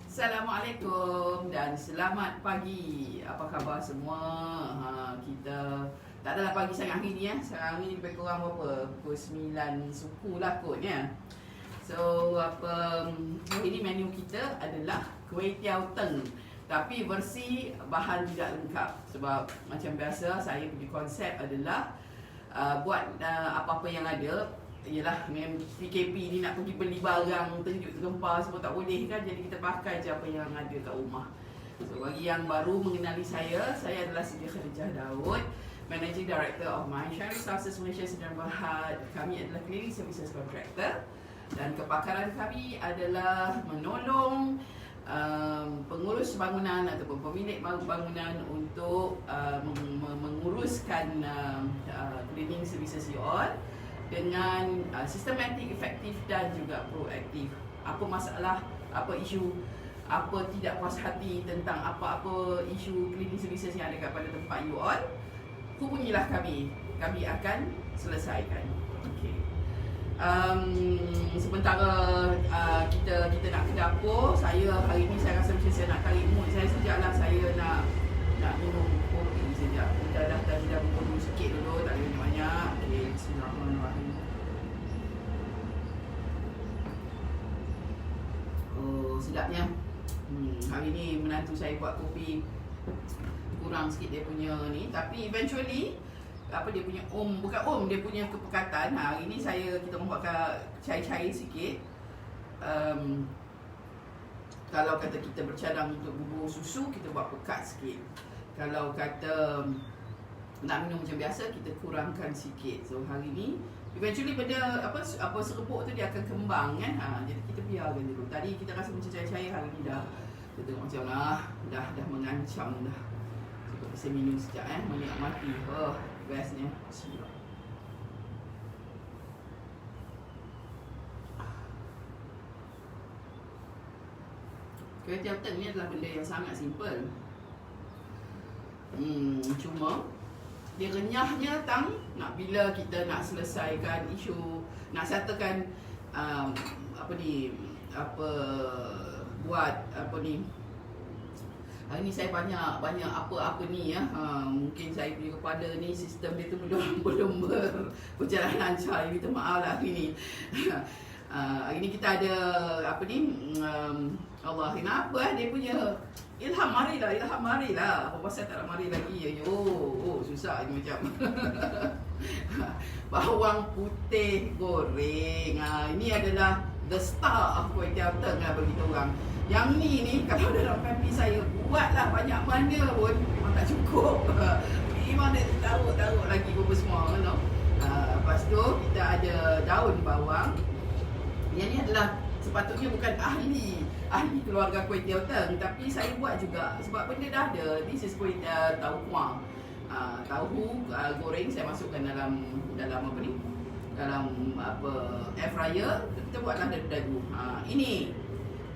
Assalamualaikum dan selamat pagi. Apa khabar semua? Kita tak adalah pagi sangat hari ni ya. Sekarang ni lebih kurang berapa? Pukul 9 suku lah kotnya. So hari ni menu kita adalah kuih tiaw teng. Tapi versi bahan tidak lengkap. Sebab macam biasa saya punya konsep adalah buat apa-apa yang ada. Yelah, PKP ni nak pergi beli barang terkejut tergempar semua tak boleh kan. Jadi kita pakai je apa yang ada kat rumah. So bagi yang baru mengenali saya adalah Siti Khadijah Daud, Managing Director of My Sharing Resources Malaysia Sdn Bhd. Kami adalah Cleaning Services Contractor. Dan kepakaran kami adalah menolong pengurus bangunan ataupun pemilik bangunan untuk menguruskan cleaning services you all dengan sistematik, efektif dan juga proaktif. Apa masalah, apa isu, apa tidak puas hati tentang apa-apa isu cleaning services yang ada pada tempat you all, hubungilah kami. Kami akan selesaikan. Okay. Sementara kita nak ke dapur, saya hari ni saya rasa macam saya nak tarik mood saya sejaklah. Saya nak minum kopi sejak. Kita dah berpenuh sikit dulu, tak ada banyak. Okay, bismillahirrahmanirrahim. Oh, sedapnya. Hari ni menantu saya buat kopi kurang sikit dia punya ni, tapi eventually dia punya dia punya kepekatan. Hari ni kita membuatkan cair-cair sikit. Kalau kata kita bercadang untuk bubur susu, kita buat pekat sikit. Kalau kata nak minum macam biasa, kita kurangkan sikit. So hari ni eventually benda apa serbuk tu dia akan kembang kan. Jadi kita biarkan dulu. Tadi kita rasa macam cair-cair, hari ni dah kita tengok macam dah mengancam dah. So saya minum sekejap menikmati. Bestnya. Bismillah. Kuih tiaw teng ni adalah benda yang sangat simple. Cuma dia renyahnya bila kita nak selesaikan isu, nak settlekan hari ni saya banyak apa ni ya. Mungkin saya punya kepada ni sistem dia tu belum berjalan lancar. Minta maaf lah hari ni. Hari ni kita ada Allah kenapa dia punya ilham marilah. Apa pasal tak nak mari lagi? Susah ni macam. Bawang putih goreng. Ini adalah the star of kuih tiaw teng bagi kita orang. Yang ni kalau dalam family saya buatlah banyak mana pun memang tak cukup. Memang dia taruh lagi apa semua, you know. Lepas tu kita ada daun bawang. Yang ni adalah sepatutnya bukan ahli keluarga kuih tiaw teng, tapi saya buat juga sebab benda dah ada. This is kuih tahu kuah. Tahu goreng saya masukkan dalam air fryer. Kita buatlah dadu-dadu. Ini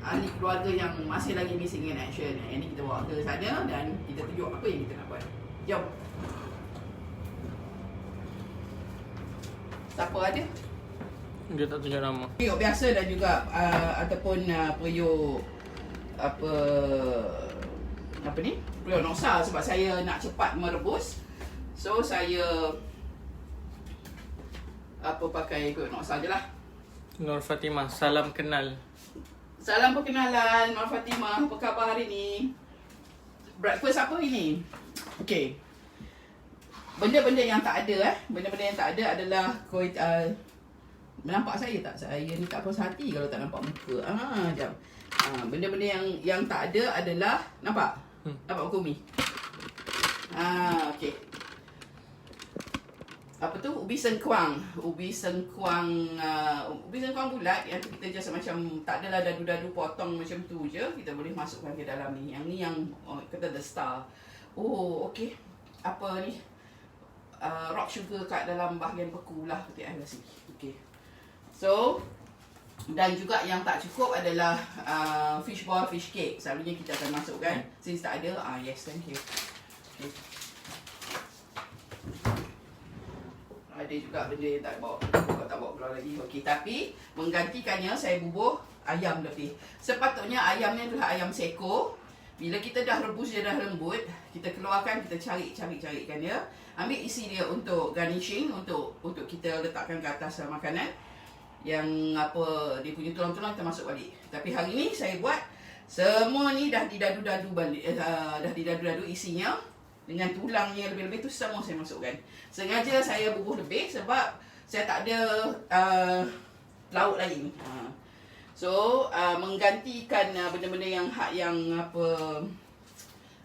ahli keluarga yang masih lagi missing in action. Ini kita bawa ke sana dan kita tunjuk apa yang kita nak buat. Jom. Siapa ada? Dia tak tunjuk nama. Periuk biasa dan juga ataupun periuk periuk noksa sebab saya nak cepat merebus. So saya pakai periuk noksa je lah. Nur Fatimah, salam kenal. Salam perkenalan Nur Fatimah. Apa khabar hari ni? Breakfast apa ini? Okey. Benda-benda yang tak ada benda-benda yang tak ada adalah kuih. Nampak saya tak? Saya ni tak puas hati kalau tak nampak muka. Jap. Benda-benda yang tak ada adalah nampak? Nampak muka Umi? Okey. Ubi sengkuang bulat yang kita just macam tak adalah dadu-dadu potong macam tu je. Kita boleh masukkan ke dalam ni. Yang ni yang kata the star. Okey. Apa ni? Rock sugar kat dalam bahagian beku lah ketik air rasa. Okey. So, dan juga yang tak cukup adalah fish ball, fish cake. Selalunya kita akan masukkan. Since tak ada, yes, thank you. Okay. Ada juga benda yang tak bawa keluar lagi. Okey, tapi menggantikannya saya bubuh ayam lebih. Sepatutnya ayamnya adalah ayam seko. Bila kita dah rebus dia dah lembut, kita keluarkan, kita cari-carikan dia. Ambil isi dia untuk garnishing, untuk kita letakkan ke atas makanan. Yang apa dia punya tulang-tulang kita masuk balik. Tapi hari ni saya buat semua ni dah didadu-dadu balik, dah didadu-dadu isinya dengan tulangnya lebih-lebih tu semua saya masukkan. Sengaja saya bubuh lebih sebab saya tak ada lauk lain. So menggantikan benda-benda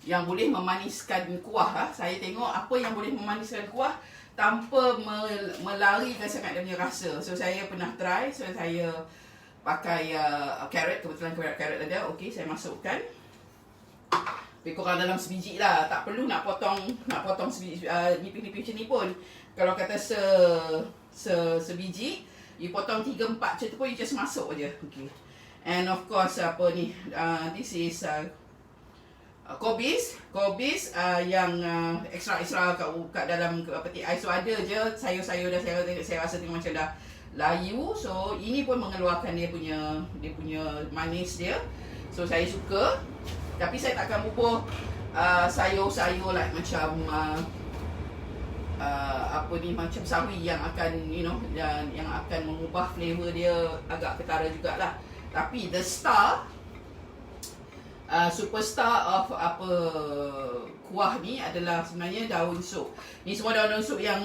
yang boleh memaniskan kuah. Saya tengok apa yang boleh memaniskan kuah tanpa melarikan sangat dia punya rasa. So saya pernah try. So saya pakai carrot, kebetulan carrot ada. Okey, saya masukkan. Lebih kurang dalam sebiji lah. Tak perlu nak potong sebiji, nipis-nipis macam ni pun. Kalau kata sebiji, you potong 3-4 macam tu pun, you just masuk je. Okay. And of course this is kobis yang extra kat dalam peti ais tu ada je sayur-sayur dah saya rasa tengok macam dah layu. So ini pun mengeluarkan dia punya manis dia. So saya suka. Tapi saya takkan bubuh sayur-sayur like macam macam sawi yang akan yang akan mengubah flavor dia agak ketara jugalah. Tapi the superstar of kuah ni adalah sebenarnya daun sup. Ni semua daun sup yang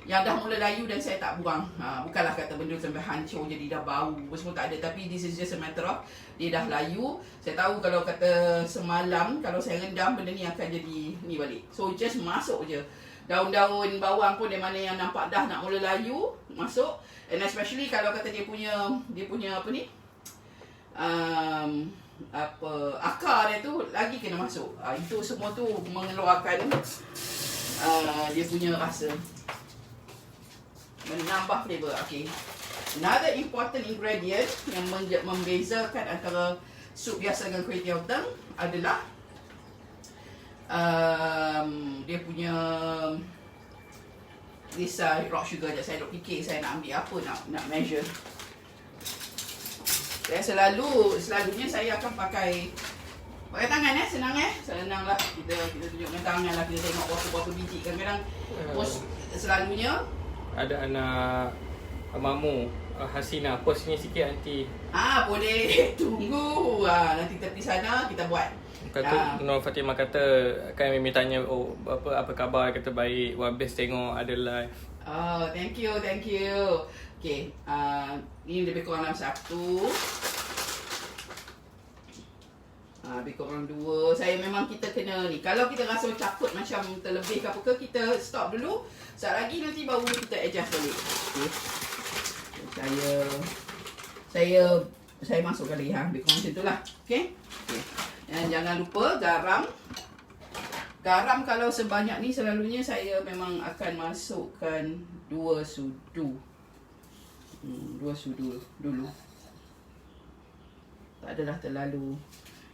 dah mula layu dan saya tak buang. Bukanlah kata benda sampai hancur jadi dah bau semua, tak ada. Tapi this is just a matter of dia dah layu. Saya tahu kalau kata semalam kalau saya rendam, benda ni akan jadi ni balik. So just masuk je. Daun-daun bawang pun, dia mana yang nampak dah nak mula layu, masuk. And especially kalau kata dia punya akar dia tu lagi kena masuk. Itu semua tu mengeluarkan dia punya rasa, menambah flavor. Okay. Another important ingredient yang membezakan antara sup biasa dengan kuih tiaw teng adalah dia punya this rock sugar. Saya duk fikir saya nak ambil apa, nak measure. Saya selalunya saya akan pakai tangan senang lah. Kita tunjukkan tangan lah, kita tengok berapa biji. Kadang-kadang selalunya ada anak mamu Hasina, post ni sikit nanti. Boleh tunggu. Nanti tepi sana kita buat. Kata Nur Fatimah kata kan Mimi tanya apa khabar, kata baik. Best tengok ada live. Thank you. Okay, ini lebih kurang dalam 1. Lebih kurang 2. Saya memang kita kena ni. Kalau kita rasa cakut macam terlebih ke apa ke, kita stop dulu. Sekejap lagi nanti baru kita adjust balik. Okay. Saya masukkan lagi lebih kurang macam tu lah. Okay. Dan jangan lupa garam. Garam kalau sebanyak ni selalunya saya memang akan masukkan 2 sudu. 2 sudu dulu. Tak adalah terlalu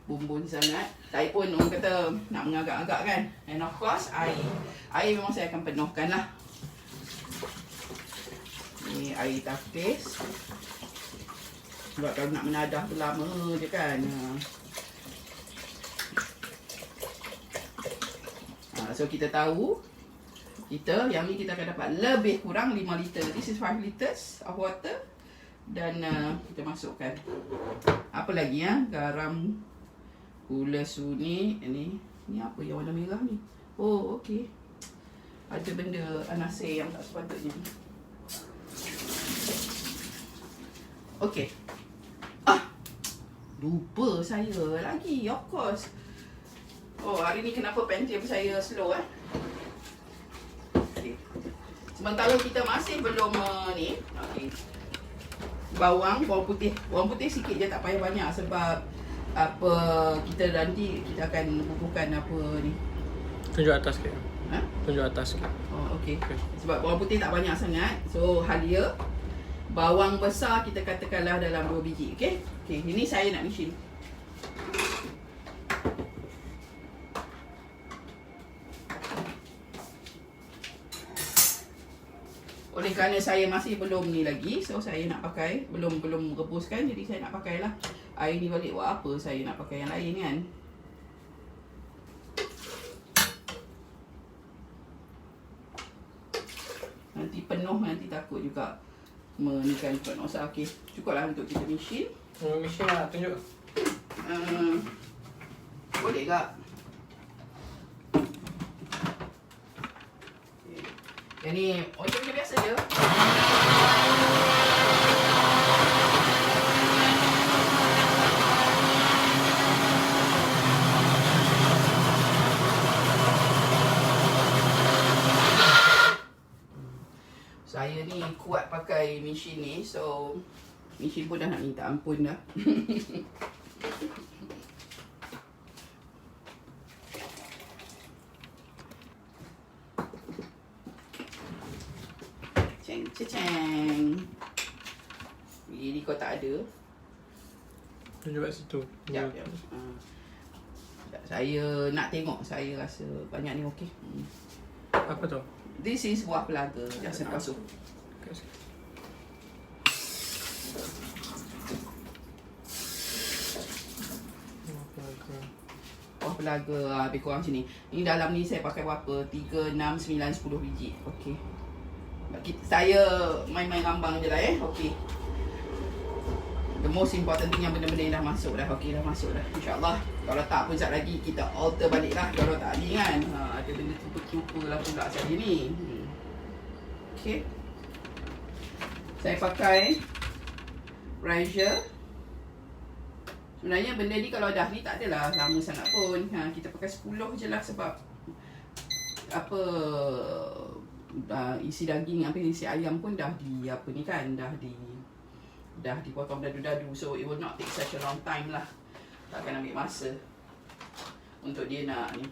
bumbun sangat. Saya pun orang kata nak mengagak-agak kan. And of course air. Air memang saya akan penuhkan lah. Ni air tapis. Sebab kalau nak menadah tu lama je kan. So kita tahu yang ni kita akan dapat lebih kurang 5 liter. This is 5 liters of water. Dan kita masukkan apa lagi garam, gula suni. Ni apa yang warna merah ni? Oh, okey. Ada benda anasir yang tak sepatutnya. Okey. Lupa saya lagi, of course. Hari ni kenapa Pentium saya slow okay. Sementara kita masih belum ni. Okay. Bawang putih. Bawang putih sikit je, tak payah banyak sebab kita nanti kita akan bubuhkan ni. Tunjuk atas sikit. Tunjuk atas sikit. Okey. Sebab bawang putih tak banyak sangat. So halia. Bawang besar kita katakanlah dalam 2 biji. Okey. Ini saya nak mesin. Oleh kerana saya masih belum ni lagi, so saya nak pakai, belum rebuskan, jadi saya nak pakailah air ni balik. Buat apa saya nak pakai yang lain kan. Nanti penuh, nanti takut juga menikan cepat nak masak. Okey, cukuplah untuk kita mesin. Mesin lah, tunjuk. Boleh tak? Yang ni macam biasa je. Saya ni kuat pakai mesin ni, so mesin pun dah nak minta ampun dah. Ceng. Ini kau tak ada. Tunjuk kat situ. Sekejap. Saya nak tengok, saya rasa banyak ni okey. Apa tu? This is buah pelaga. Dah saya basuh. Buah pelaga lebih kurang sini. Ini dalam ni saya pakai berapa? 3, 6, 9, 10 biji. Okey. Saya main-main ngambang je lah okey. The most important thing yang benda-benda yang dah masuk dah. Okey, dah masuk dah. InsyaAllah. Kalau tak pun sekejap lagi kita alter balik lah. Kalau tak ni kan. Ada benda terlupa lah pula saya ni. Okey. Saya pakai Razer. Sebenarnya benda ni kalau dah ni tak adalah lama sangat pun. Kita pakai 10 je lah sebab apa, isi daging, isi ayam pun dah di apa ni kan, dah dipotong dadu-dadu, so it will not take such a long time lah. Takkan ambil masa untuk dia nak ni.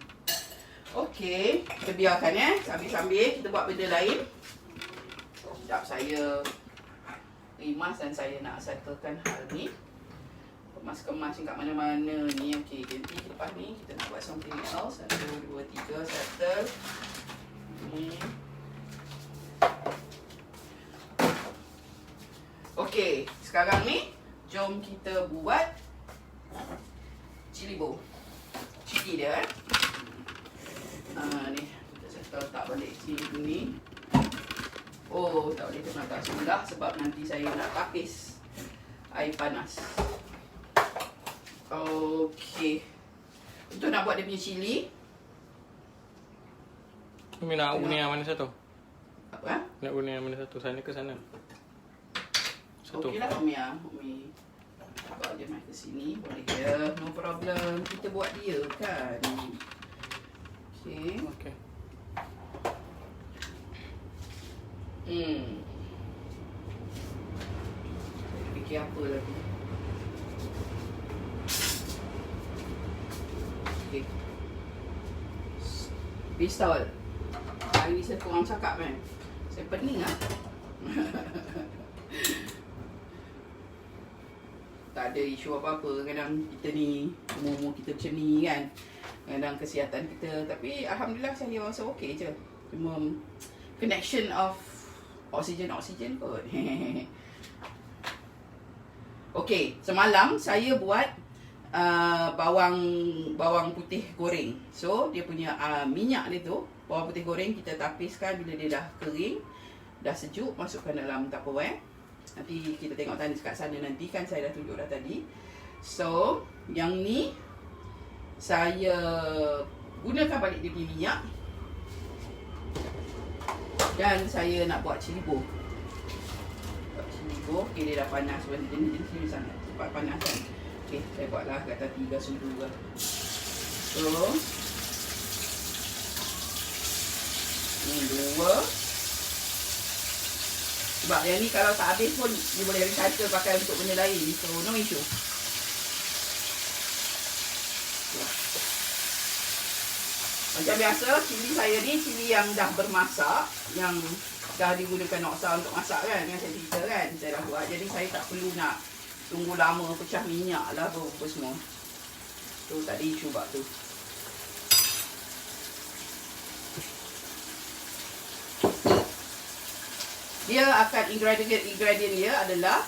Okey, kita biarkan sambil-sambil kita buat benda lain. Sekejap saya rimas dan saya nak settlekan hal ni. Kemas-kemas kat mana-mana ni. Okey, nanti lepas ni kita nak buat something else. 1, 2, 3, settle ni. Okey, sekarang ni jom kita buat chili bowl. Cili dia ni kita settle letak balik sini ni. Oh, tak boleh letak sebelah sebab nanti saya nak tapis air panas. Okey. Untuk nak buat dia punya cili. Umi nak guna yang mana satu? Apa? Nak guna yang mana satu? Sana ke sana? Satu. Okeylah Umi. Bawa dia main ke sini. Boleh je. No problem. Kita buat dia kan. Okey. Okey. Saya fikir apa lagi. Okey. Pistol. Hari ni saya kurang cakap kan. Saya pening lah. Tak ada isu apa-apa. Kadang kita ni, umur-umur kita macam ni kan. Kadang kesihatan kita. Tapi Alhamdulillah saya rasa okey je. Cuma connection of oksigen kot. Okey, semalam saya buat bawang putih goreng. So dia punya minyak dia tu, bawang putih goreng kita tapiskan bila dia dah kering, dah sejuk, masukkan dalam Tupperware. Nanti kita tengok tadi kat sana nanti kan saya dah tunjuk dah tadi. So yang ni saya gunakan balik dia punya minyak. Dan saya nak buat chili bowl. Okay, dia dah panas. Jenis sangat cepat panas kan. Okay, saya buatlah kata 3 sudu lah. So ni 2. Sebab yang ni kalau tak habis pun dia boleh recycle pakai untuk benda lain. So no issue. Macam biasa, cili saya ni cili yang dah bermasak, yang dah digunakan Noksa untuk masak kan, yang saya cerita kan, saya dah buat. Jadi saya tak perlu nak tunggu lama pecah minyak lah apa semua. Tu tak ada isu bab tu. Dia akan ingredient dia adalah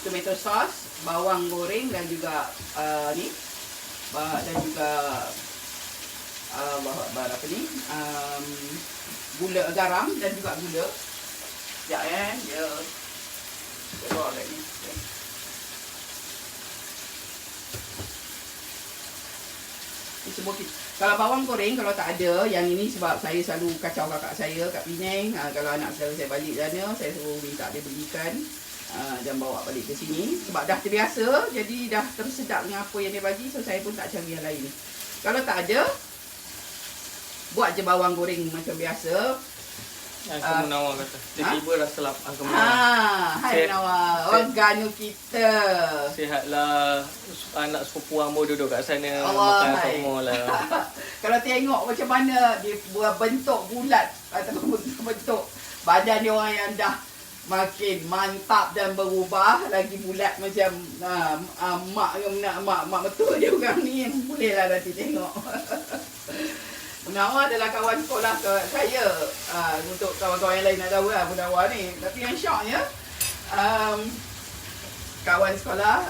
tomato sauce, bawang goreng dan juga dan juga gula, garam dan juga gula. Sekejap dia keluar kat ni. Semua kita. Kalau bawang goreng kalau tak ada, yang ini sebab saya selalu kacau kakak saya kat Penang. Kalau anak saudara saya balik sana, saya suruh minta dia belikan dan bawa balik ke sini. Sebab dah terbiasa, jadi dah tersedap dengan apa yang dia bagi, so saya pun tak cari yang lain. Kalau tak ada, buat je bawang goreng macam biasa. Angka Munawar kata. Dia tiba dah selap Angka Munawar. Hai Munawar. Orang Ganu kita. Sihatlah. Anak sepupu Ambo duduk kat sana. Allah, makan semua lah. Kalau tengok macam mana dia buat bentuk bulat ataupun bentuk badan dia orang yang dah makin mantap dan berubah lagi bulat macam mak betul dia orang ni. Bolehlah nanti tengok. Munawar adalah kawan sekolah saya. Untuk kawan-kawan yang lain nak tahu lah Munawar ni. Tapi yang syoknya kawan sekolah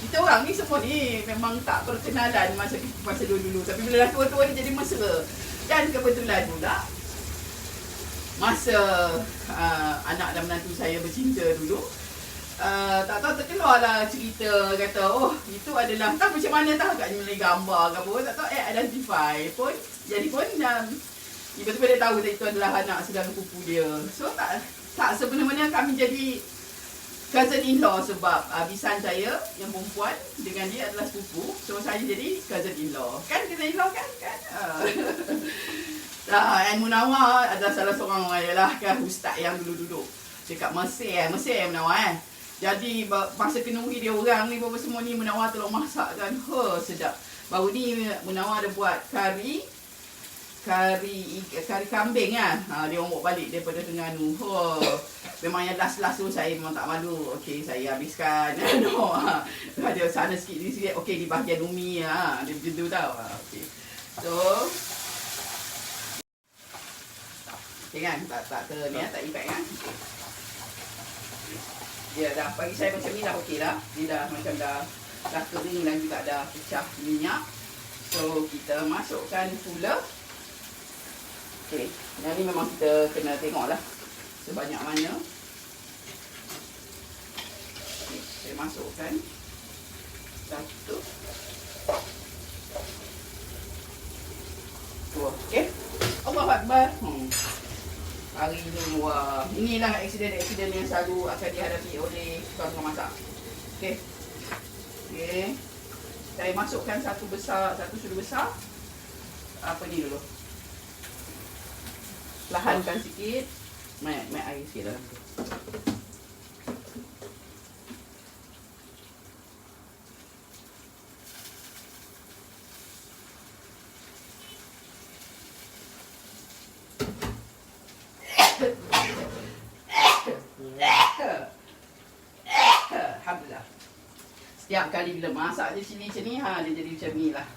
kita orang ni semua ni memang tak perkenalan masa dulu-dulu. Tapi bila dah tua-tua ni jadi mesra. Dan kebetulan pula masa anak dan menantu saya bercinta dulu, tak tahu terkeluarlah cerita kata itu adalah tak macam mana tahu kat ni gambar ke apa, tak tahu identify pun. Jadi pun tiba-tiba dia tahu itu adalah anak saudara sepupu dia. So tak sebenarnya kami jadi cousin-in-law sebab bisan saya yang perempuan dengan dia adalah sepupu. So saya jadi cousin-in-law. Kan cousin-in-law kan? Dan Munawar adalah salah seorang ialah kan ustaz yang dulu duduk dekat Mesir Munawar Jadi masa kenuri dia orang ni apa semua ni Munawar tolong masak kan. Sedap. Baru ni Munawar ada buat kari kambing kan. Dia orang bawa balik daripada Terengganu. Memang yang last tu saya memang tak malu. Okey, saya habiskan. Ada sana sikit ni sikit. Okey, di bahagian umi dia macam tu tau. Okey. So okey kan, tak ni tak impact kan. Dia dah bagi saya macam ni dah okey dah. Dia dah macam dah kering dan juga dah pecah minyak. So kita masukkan pula. Okey, yang ni memang kita kena tengoklah sebanyak mana. Okay, saya masukkan satu, dua. Okey, Allahu Akbar. Hari ni wah, inilah aksiden yang selalu akan dihadapi oleh tukang masak. Okey, saya masukkan satu sudu besar. Apa ni dulu? Lahankan sikit. Mai air sikit dalam tu. Alhamdulillah. Setiap kali bila masak je cili macam ni, dia jadi macam ni lah.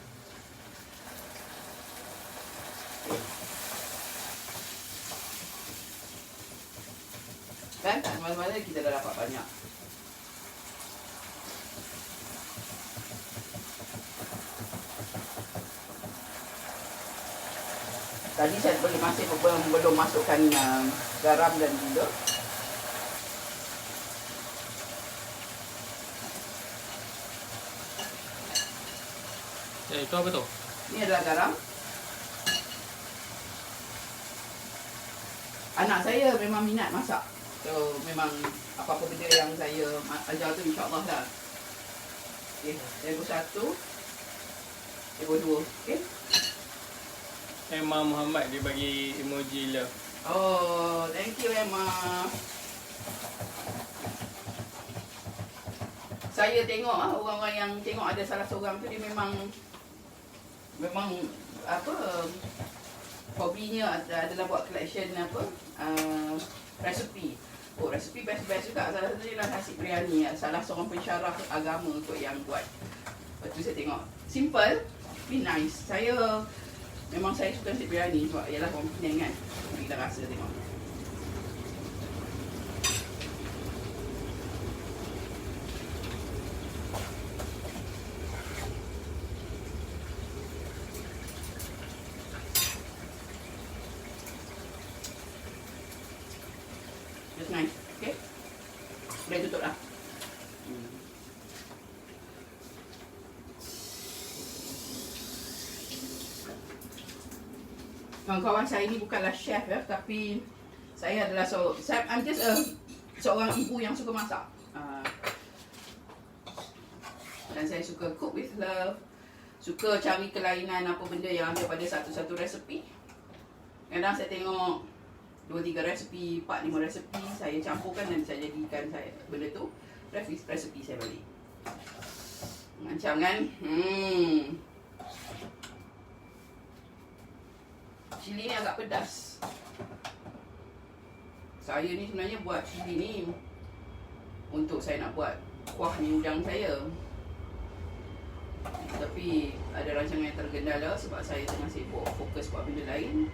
Kan? Mana-mana kita dah dapat banyak. Tadi saya masih belum masukkan garam dan gula. Itu apa tu? Ini adalah garam. Anak saya memang minat masak. So memang apa-apa benda yang saya ajar tu insya-Allah lah. Okey, level 1. Level 2. Okey. Emma Muhammad dia bagi emoji love. Oh, thank you Emma. Saya tengok orang-orang yang tengok ada salah seorang tu dia memang apa hobinya adalah buat collection resepi. Resepi best-best juga. Salah satunya ialah nasi biryani. Salah seorang pensyarah agama kot yang buat. Lepas tu saya tengok. Simple, tapi nice. Memang saya suka nasi biryani sebab ialah orang Penang kan. Kita rasa tengok. patut lah. Kawan-kawan saya ni bukanlah chef ya, tapi saya adalah I'm just seorang ibu yang suka masak. Dan saya suka cook with love. Suka cari kelainan apa benda yang ada pada satu-satu resepi. Kadang saya tengok 2-3 resepi, 4-5 resepi, saya campurkan dan saya jadikan benda tu resepi saya balik. Macam kan? Cili ni agak pedas. Saya ni sebenarnya buat cili ni untuk saya nak buat kuah ni udang saya. Tapi ada rancangan yang tergendala sebab saya tengah sibuk fokus buat benda lain.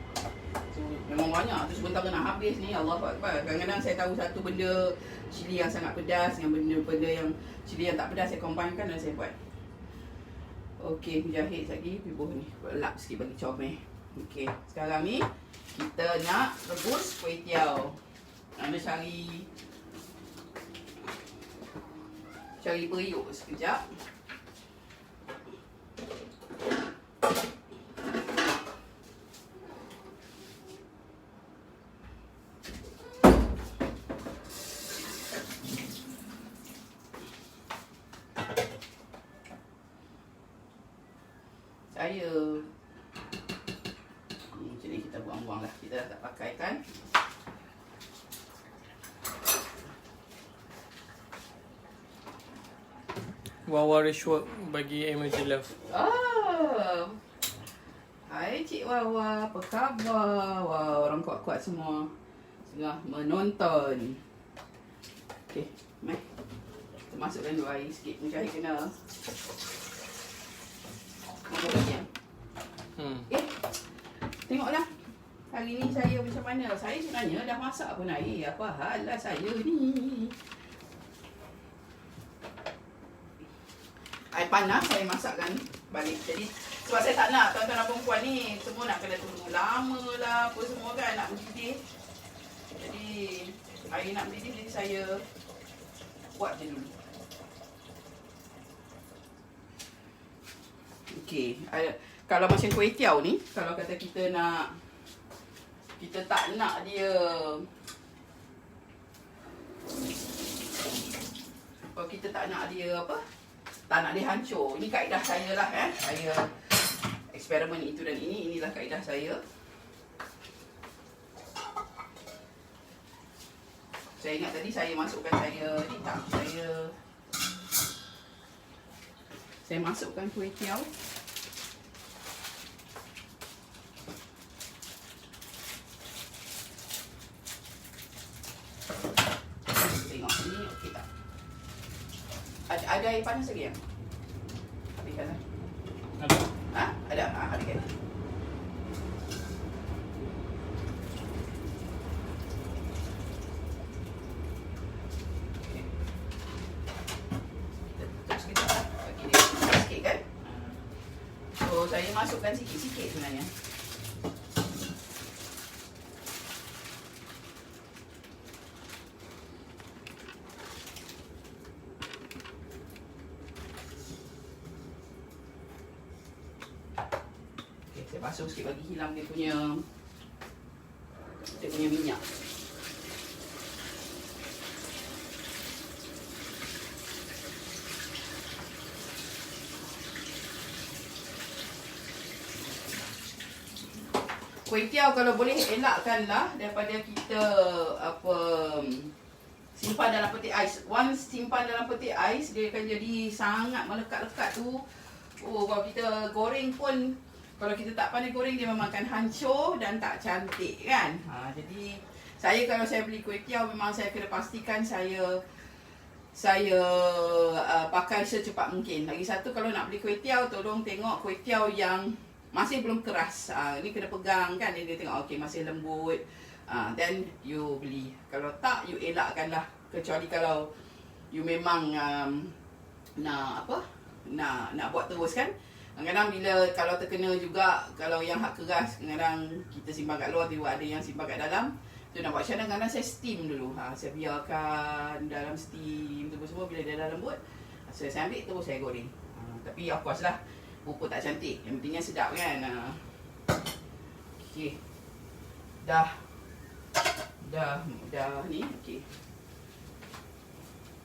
So memang banyak tu sebentar nak habis ni, Allahu Akbar. Kadang-kadang saya tahu satu benda cili yang sangat pedas dengan benda-benda yang cili yang tak pedas saya combine-kan dan saya buat. Okey, jahit lagi pibuh ni. Lap sikit bagi comel. Okey, sekarang ni kita nak rebus kuih tiaw. Anda cari periuk sekejap. Saya macam ni kita buang-buang lah. Kita dah tak pakai kan. Wawa Rishwa bagi emoji love. Hai Cik Wawa, apa khabar? Wah, orang kuat-kuat semua tengah menonton. Okey, mari kita masukkan dua air sikit. Mungkin kena tengoklah hari ni saya macam mana. Saya sebenarnya dah masak pun air. Apa hal lah saya ni. Air panas saya masakkan balik. Jadi sebab saya tak nak tuan-tuan dan perempuan ni semua nak kena tunggu lama lah apa semua kan nak mendidih. Jadi air nak mendidih jadi saya buat je dulu. Okey, kalau macam kuih tiaw ni, kalau kata kita tak nak dia apa? Tak nak dia hancur. Ini kaedah saya lah Saya eksperimen itu dan inilah kaedah saya. Saya ingat tadi saya masukkan saya masukkan kuih tiaw. Tengok ni okey tak? Ada air panas lagi yang? Habiskan lah. Ada. Ada. Habiskan. Saya masukkan sikit-sikit sebenarnya. Okay, saya basuh sikit bagi hilang dia punya minyak. Kuih tiaw kalau boleh elakkanlah daripada kita simpan dalam peti ais. Once simpan dalam peti ais, dia akan jadi sangat melekat-lekat tu. Kalau kita goreng pun, kalau kita tak pandai goreng, dia memang akan hancur dan tak cantik kan. Jadi kalau saya beli kuih tiaw, memang saya kena pastikan saya pakai secepat mungkin. Lagi satu, kalau nak beli kuih tiaw, tolong tengok kuih tiaw yang masih belum keras. Ni kena pegang kan, dia tengok okey masih lembut. Then you beli. Kalau tak, you elakkanlah. Kecuali kalau you memang nak buat terus kan. Kadang-kadang kalau terkena juga, kalau yang hak keras, kadang-kadang kita simpan kat luar, tiba ada yang simpan kat dalam. Tu nak buat macam mana, kadang saya steam dulu. Saya biarkan dalam steam tu semua, bila dia dah lembut, saya ambil terus saya goreng. Tapi of course lah, rupa tak cantik. Yang pentingnya sedap kan. Okey. Dah ni, okey.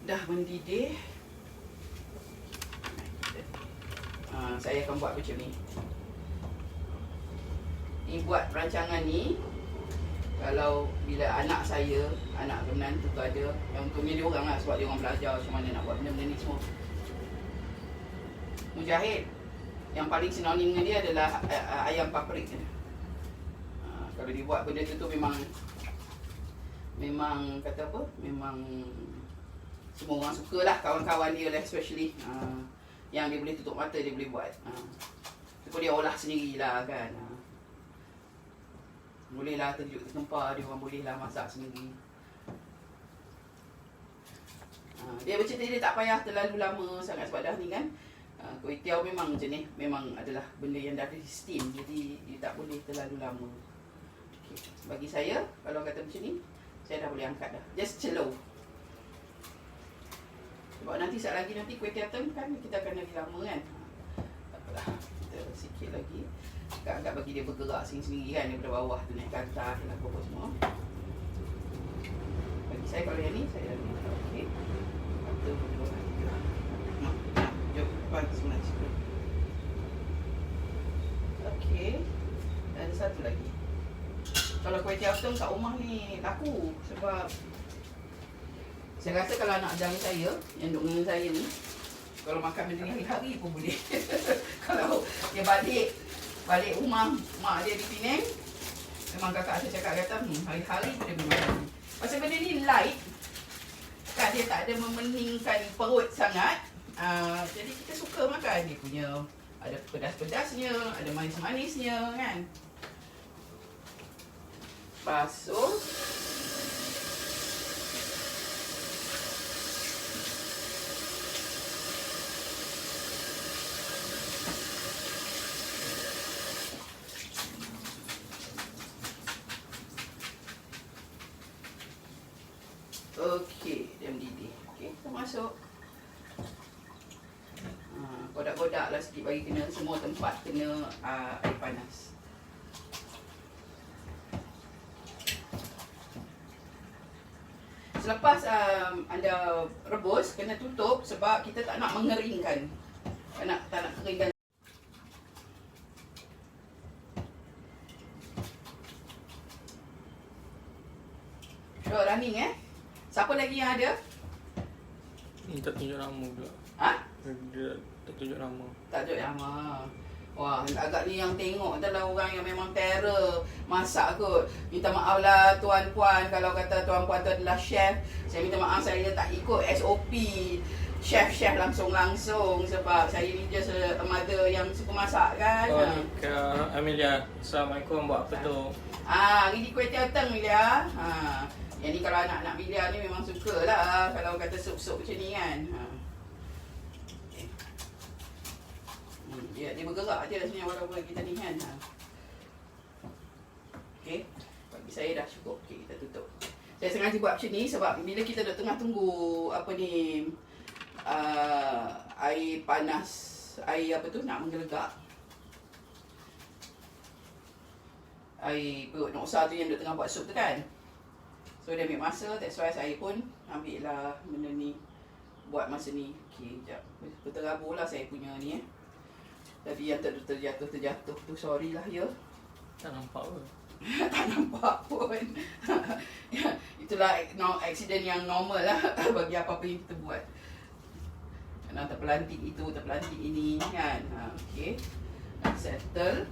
Dah mendidih. Saya akan buat macam ni. Ni buat perancangan ni. Kalau bila anak saya, anak menantu tu ada, yang untungnya dia orang lah, sebab dia orang belajar macam mana nak buat benda-benda ni semua. Mujahid, yang paling sinonim dengan dia adalah ayam paprik. Kalau dia buat benda tu memang kata apa? Memang semua orang suka lah, kawan-kawan dia lah especially. Yang dia boleh tutup mata dia boleh buat. Itu dia olah sendirilah kan. Bolehlah terjuk tertempar, dia orang bolehlah masak sendiri. Dia macam dia tak payah terlalu lama sangat sebab dah ni kan. Kuih tiaw memang macam ni, memang adalah benda yang dah di steam, jadi dia tak boleh terlalu lama. Okay. Bagi saya, kalau kata macam ni, saya dah boleh angkat dah. Just celup. Sebab nanti saat lagi nanti kuih tiaw kan kita akan lagi lama kan. Tak apalah, kita sikit lagi. Agak-agak bagi dia bergerak sendiri-sendiri kan, daripada bawah tu naik ke atas dan apa semua. Bagi saya kalau yang ni, saya dah boleh tahu. Okay. Atau berdua lagi. Jom, depan sebelah situ. Okey. Dan ada satu lagi. Kalau kuih tiaw kat rumah ni laku. Sebab saya rasa kalau anak dang saya, yang duduk dengan saya ni, kalau makan benda ni hari-hari pun boleh. Kalau dia balik rumah mak dia di Penang, memang kakak saya cakap kata hari-hari dia boleh makan. Pasal benda ni light kan, dia tak ada memeningkan perut sangat. Jadi kita suka makan. Dia punya ada pedas-pedasnya, ada manis-manisnya kan. Basuh. Okey, dia mendidih. Okey, kita masuk. Godak-godak lah sikit bagi kena semua tempat kena air panas. Selepas anda rebus, kena tutup sebab kita tak nak mengeringkan. Tak nak keringkan. So, running Siapa lagi yang ada? Ni tak tunjuk nama pula. Dia tak tunjuk nama. Tak tunjuk nama. Wah, agak ni yang tengok adalah orang yang memang terror masak kot. Minta maaf lah tuan-puan kalau kata tuan-puan tu adalah chef. Saya minta maaf, saya tak ikut SOP chef-chef langsung sebab saya ni just a mother yang suka masak kan. Kak Amelia, Assalamualaikum, buat apa tu? Ini kuih tiaw teng Amelia. Yang ni kalau anak-anak Amelia ni memang suka lah kalau kata sup-sup macam ni kan. Dia bergerak je sebenarnya walaupun kita ni kan. Okey, bagi saya dah cukup. Okey, kita tutup. Saya sengaja buat macam ni sebab bila kita dah tengah tunggu air panas, air nak menggelegak. Air perut noksa tu yang duk tengah buat sup tu kan. So dia ambil masa, that's why saya pun ambil lah benda ni, buat masa ni. Okey, sekejap. Berterabur lah saya punya ni Tadi yang terjatuh tu, sorry lah ya. Tak nampak pun. Tak nampak pun. Itulah accident yang normal lah bagi apa-apa yang kita buat. Kena terpelantik itu, terpelantik ini kan. Okey. Settle.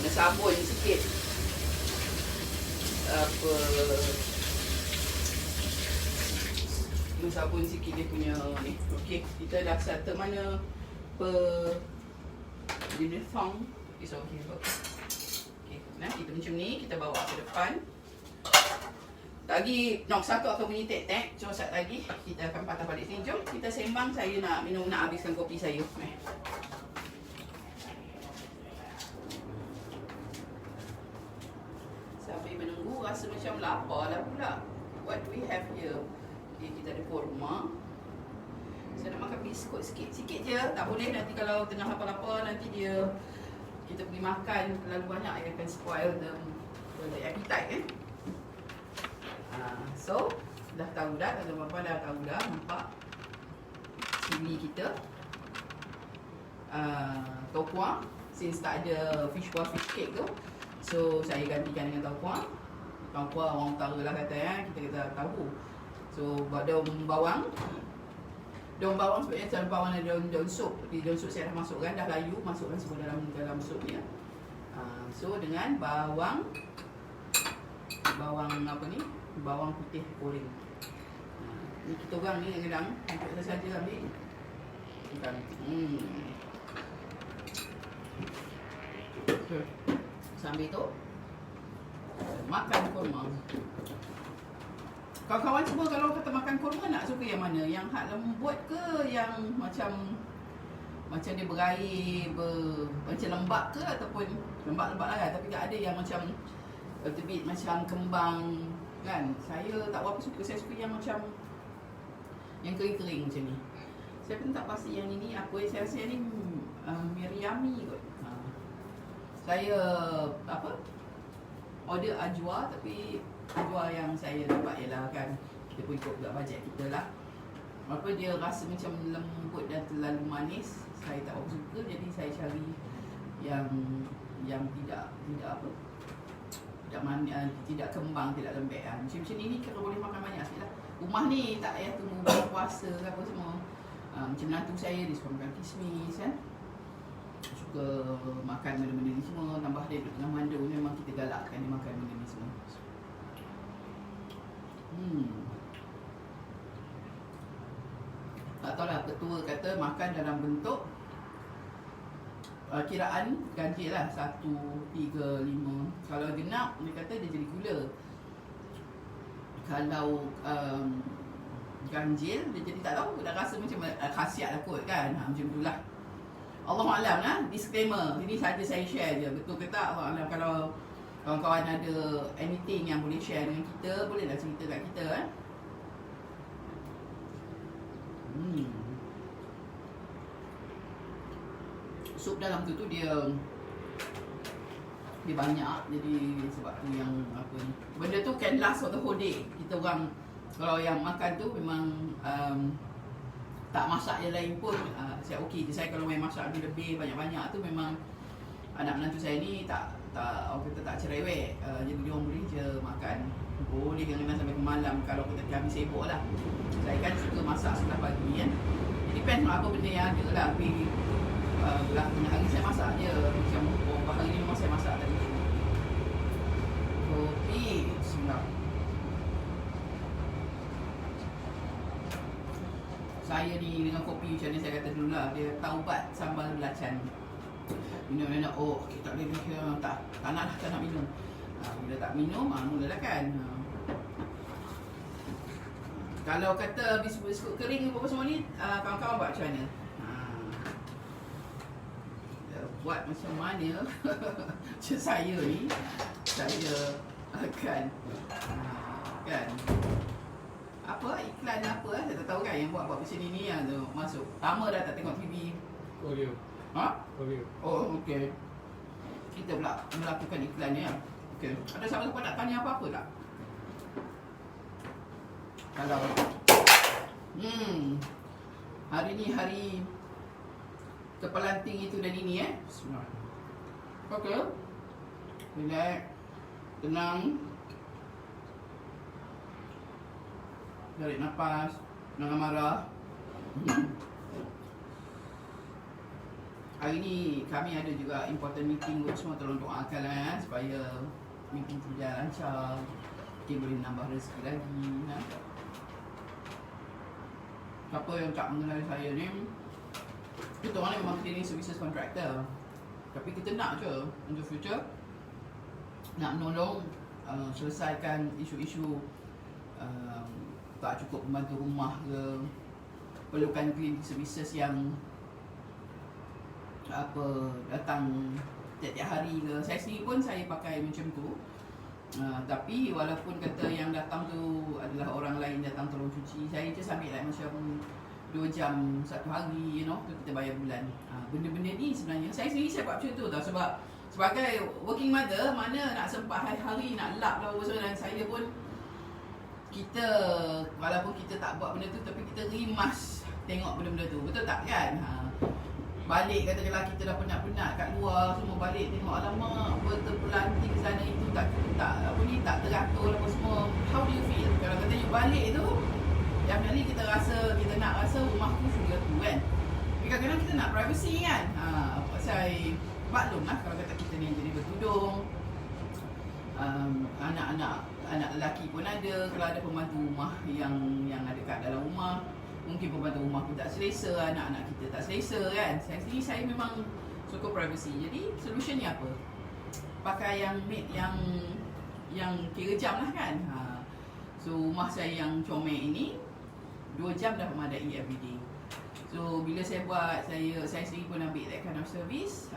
Kena sabun sikit. Kena sabun sikit dia punya ni. Okey, kita dah settle mana uniform. It's okay. Okey, nah kita macam ni, kita bawa ke depan. Lagi satu akan bunyi tek-tek. Cuma sat lagi kita akan patah balik sini. Jom kita sembang, saya nak habiskan kopi saya. rasa macam lapar lah pula. What do we have here? Okay, kita ada kurma. Saya nak makan biskut sikit je. Tak boleh nanti kalau tengah lapar-lapar nanti kita pergi makan terlalu banyak, yang akan spoil the appetite So dah tahu dah, tuan-tuan dah tahu dah, nampak cili kita. Tokuang, since tak ada fishball fish cake tu, so saya gantikan dengan tokuang. Tokuang orang utara lah kata kita kata tahu. So daun bawang. Daun bawang sebenarnya daun bawang dan daun sup. Di daun sup saya dah masukkan, dah layu, masukkan semua dalam supnya. So dengan bawang apa ni? Bawang putih goreng. Ni kita orang ni kadang untuk saja ambil. Bukan. Sambil tu makan kurma. Kawan-kawan semua kalau kata makan kurma nak suka yang mana? Yang hak lembut ke yang macam dia berair, macam lembap ke, ataupun lembap-lembap lah tapi tak ada yang macam a bit macam kembang kan. Saya tak berapa suka, saya suka yang macam yang kering-kering macam ni. Saya pun tak pasti yang ini apa, saya rasa yang ni Miriami kot. Saya order ajwa, tapi ajwa yang saya dapat ialah kan kita pun ikut bajet kita lah. Apa dia rasa macam lembut dan terlalu manis, saya tak berapa suka, jadi saya cari yang tidak tidak kembang, tidak lembek lah. Macam ni kalau boleh makan banyak sikit lah. Rumah ni tak payah tunggu bulan puasa ke apa semua. Macam menantu saya dia suka makan kismis kan, suka makan benda-benda ni semua. Tambah dia duduk tengah mandul, memang kita galakkan dia makan benda ni semua. Tak tahu lah, petua kata makan dalam bentuk kiraan ganjil lah 1, 3, 5. Kalau genap dia kata dia jadi gula. Kalau ganjil dia jadi tak tahu, dah rasa macam khasiat lah kot kan. Macam tu lah. Allahualam lah, disclaimer. Ini saja saya share je. Betul ke tak? Allahualam. Kalau kawan-kawan ada anything yang boleh share dengan kita, bolehlah cerita kat kita kan. Sup dalam tu dia banyak, jadi sebab tu yang apa ni, benda tu can last for the whole day. Kita orang kalau yang makan tu memang tak masak yang lain pun saya okey je. Saya kalau main masak lebih banyak-banyak tu memang anak menantu saya ni tak orang kata tak cerewet, jadi dia orang boleh je makan, boleh kadang-kadang sampai ke malam kalau kita kami sibuk lah. Saya kan suka masak sebelah pagi kan, depends apa benda yang ada lah. Tapi belah tengah hari saya masak je, macam beberapa hari ni memang saya masak tadi. Kopi sedap. Saya ni dengan kopi macam ni saya kata dulu lah, dia taubat sambal belacan. Minum enak, kita tak boleh tak nak minum. Bila tak minum, mulalah kan. Kalau kata biskut kering apa semua ni, kawan-kawan buat macam mana? Buat macam mana? Macam saya ni, saya akan kan apa iklan apa saya tak tahu kan yang buat macam ni yang tu masuk. Lama dah tak tengok TV. Oreo. Oreo. Oh okey. Kita pula melakukan iklan ni. Okey. Ada siapa nak tanya apa-apa tak? Kalau hari ni hari kepelanting itu dan ini Bismillah. Okey. Relax. Tenang. Tarik nafas. Jangan marah. Hari ni kami ada juga important meeting, semua tolong doakan lah supaya meeting berjalan lancar. Mungkin boleh nambah rezeki lagi. Siapa yang tak mengenali saya ni, kita orang ni memang cleaning services contractor. Tapi kita nak je in the future nak menolong selesaikan isu-isu tak cukup pembantu rumah ke, perlukan cleaning services yang datang tiap-tiap hari ke. Saya sendiri pun saya pakai macam tu. Tapi walaupun kata yang datang tu adalah orang lain datang tolong cuci, saya just ambil like macam 2 jam satu hari, tu kita bayar bulan. Benda-benda ni sebenarnya saya sendiri saya buat macam tu tau, sebab sebagai working mother mana nak sempat hari-hari nak lap lah apa semua, dan saya pun kita walaupun kita tak buat benda tu tapi kita rimas tengok benda-benda tu, betul tak kan? Balik katakanlah kita dah penat-penat kat luar semua, balik tengok alamak berterpelanting sana itu tak teratur apa semua. How do you feel? Kalau kata you balik tu definitely kita nak rasa rumahku sudah tu kan. Tapi kadang-kadang kita nak privacy kan. Pasal maklum lah kalau kata kita ni jadi bertudung, anak lelaki pun ada, kalau ada pembantu rumah yang ada kat dalam rumah, mungkin pembantu rumah pun tak selesa, anak-anak kita tak selesa kan. Saya memang suka privacy. Jadi solutionnya apa? Pakai yang maid yang kira jam lah kan. So rumah saya yang comel ini 2 jam dah memadai everyday. So bila saya buat, saya sendiri pun ambil that kind of service.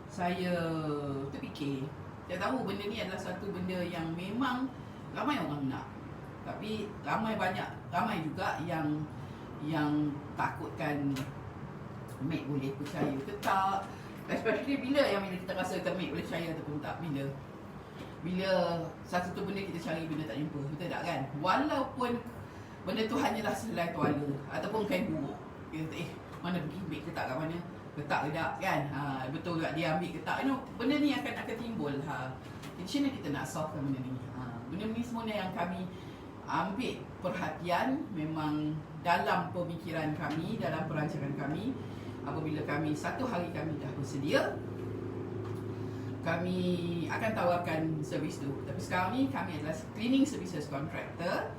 Saya terfikir, saya tahu benda ni adalah satu benda yang memang ramai orang nak. Tapi ramai juga yang takutkan maid boleh percaya ke tak. Especially bila kita rasa maid boleh percaya ataupun tak. Bila satu tu benda kita cari, benda tak jumpa, betul tak kan? Walaupun benda tu hanyalah selai tuala ataupun kain buruk, kita kata mana pergi maid ke tak, kat mana ketak ke tak kan. Betul tak dia ambil ketak, benda ni akan timbul. Macam mana kita nak solve benda ni? Benda ni semua yang kami ambil perhatian memang dalam pemikiran kami, dalam perancangan kami. Apabila kami satu hari kami dah bersedia, kami akan tawarkan servis tu. Tapi sekarang ni kami adalah cleaning services contractor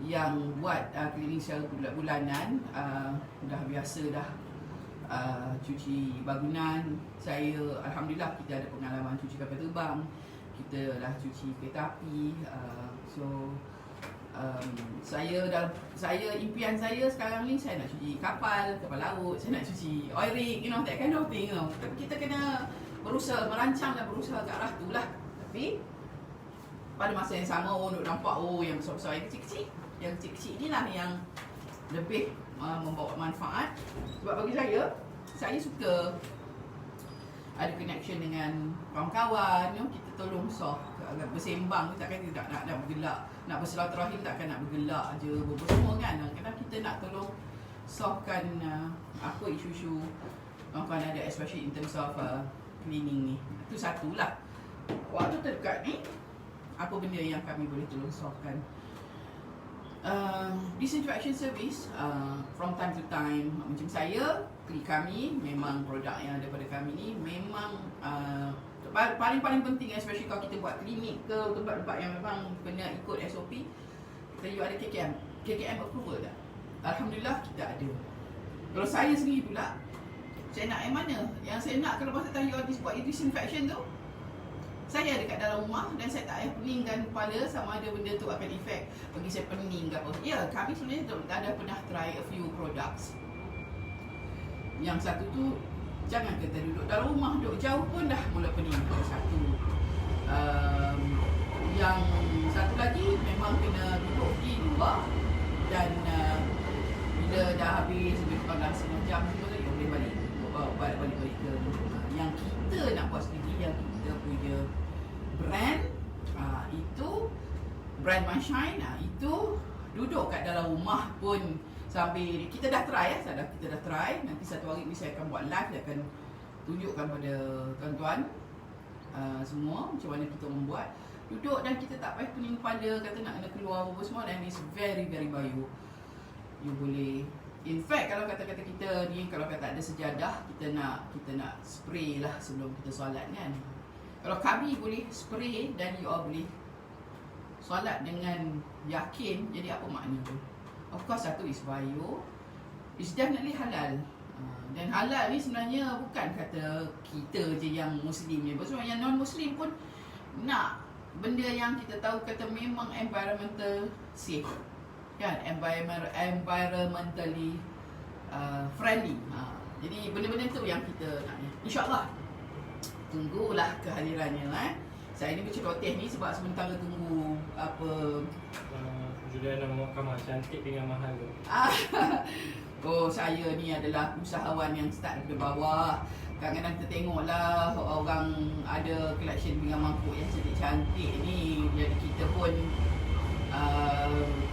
yang buat cleaning secara bulanan. Dah biasa dah cuci bangunan. Saya Alhamdulillah kita ada pengalaman cuci kapal terbang, kita dah cuci kereta api. Impian saya sekarang ni, saya nak cuci kapal laut, saya nak cuci oil rig, that kind of thing. Tapi kita kena berusaha merancang dan berusaha ke arah tu lah. Tapi pada masa yang sama, nak nampak yang besar-besar, yang kecil-kecil ni lah yang lebih membawa manfaat. Sebab bagi saya suka ada connection dengan kawan-kawan, kita tolong solve, bersembang, takkan kita nak bergelak, nak bersilaturahim takkan nak bergelak je semua kan. Kadang kita nak tolong solvekan apa isu-isu kawan ada, especially in terms of cleaning ni. Itu satulah. Waktu terdekat ni, apa benda yang kami boleh tolong solvekan? Disinfection service from time to time. Macam saya, kami memang produk yang ada pada kami ni memang paling penting, especially kalau kita buat klinik ke tempat-tempat yang memang kena ikut SOP. You ada KKM approval tak? Alhamdulillah kita ada. Kalau saya sendiri pula, saya nak yang mana? Yang saya nak kalau masa time you buat disinfection tu, saya ada kat dalam rumah dan saya tak payah peningkan kepala sama ada benda tu akan efek bagi saya pening ke apa. Ya, kami sebenarnya ada pernah try a few products. Yang satu tu, jangan kita duduk dalam rumah, duduk jauh pun dah mula pening. Satu. Yang satu lagi memang kena duduk di luar dan bila dah habis lebih kurang setengah jam semua tu, boleh balik ke yang kita nak buat sendiri, yang kita punya brand. Itu brand My Shine. Itu duduk kat dalam rumah pun sambil kita dah try kita dah try. Nanti satu hari ni saya akan buat live, saya akan tunjukkan pada tuan-tuan semua macam mana kita membuat. Duduk dan kita tak payah pening kepala kata nak kena keluar apa semua, dan it's very very bayu. You boleh, in fact kalau kata-kata kita ni, kalau kata ada sejadah, kita nak spray lah sebelum kita solat kan. Kalau kami boleh spray dan you all boleh solat dengan yakin, jadi apa makna tu? Of course satu is bio, it's definitely halal. Dan halal ni sebenarnya bukan kata kita je yang Muslim ni, sebab yang non-Muslim pun nak benda yang kita tahu kata memang environmental safe kan, environmentally friendly. Jadi benda-benda tu yang kita nak. InsyaAllah tunggulah kehadirannya. Saya ni berceloteh ni sebab sementara tunggu apa Juliana Muhammad cantik dengan mahal tu. Oh, saya ni adalah usahawan yang start dari bawah. Kadang-kadang kita tengoklah orang ada collection pinggan mangkuk yang cantik-cantik ni. Jadi kita pun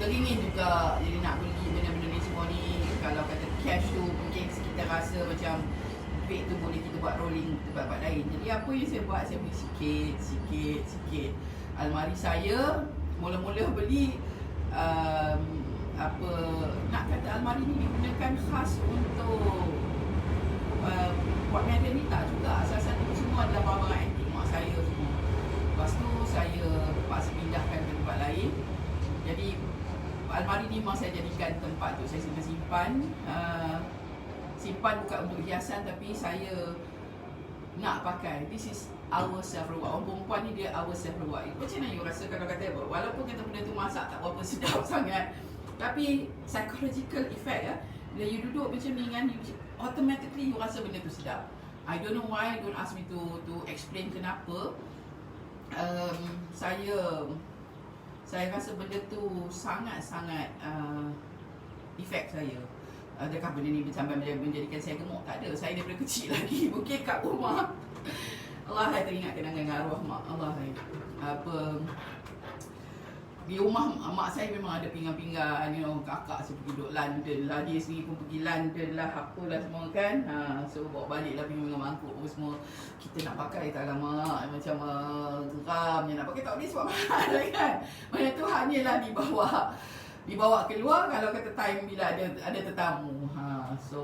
teringin juga jadi nak beli benda-benda ni semua ni. Kalau kata cash tu mungkin kita rasa macam duit tu boleh kita buat rolling ke tempat lain. Jadi apa yang saya buat, saya beli sikit. Almari saya mula-mula beli apa nak kata almari ni digunakan khas untuk buat meja ni tak juga. Asal-asal tu semua adalah barang antik mak saya semua. Lepas tu saya terpaksa pindahkan ke tempat lain. Jadi almari ni memang saya jadikan tempat tu saya simpan. Simpan bukan untuk hiasan tapi saya nak pakai. This is our self reward. Orang perempuan ni dia our self reward. Macam mana you rasa kalau kata walaupun kata benda tu masak tak berapa sedap sangat, tapi psychological effect ya. Bila you duduk macam ni kan, you automatically you rasa benda tu sedap. I don't know why, don't ask me to explain kenapa. Saya rasa benda tu sangat-sangat effect saya. Adakah benda ni sampai menjadikan saya gemuk? Tak ada. Saya daripada kecil lagi mungkin kat rumah Allah, saya teringat kenangan dengan arwah mak Allah. Apa di rumah mak saya memang ada pinggan-pinggan, kakak saya pergi duduk London lah, dia sendiri pun pergi London lah, apalah semua kan. So bawa balik lah pinggan mangkuk apa semua. Kita nak pakai tak lama macam geramnya nak pakai, tak boleh sebab mahal kan. Mana tu hanyalah dibawa keluar kalau kata time bila ada tetamu. So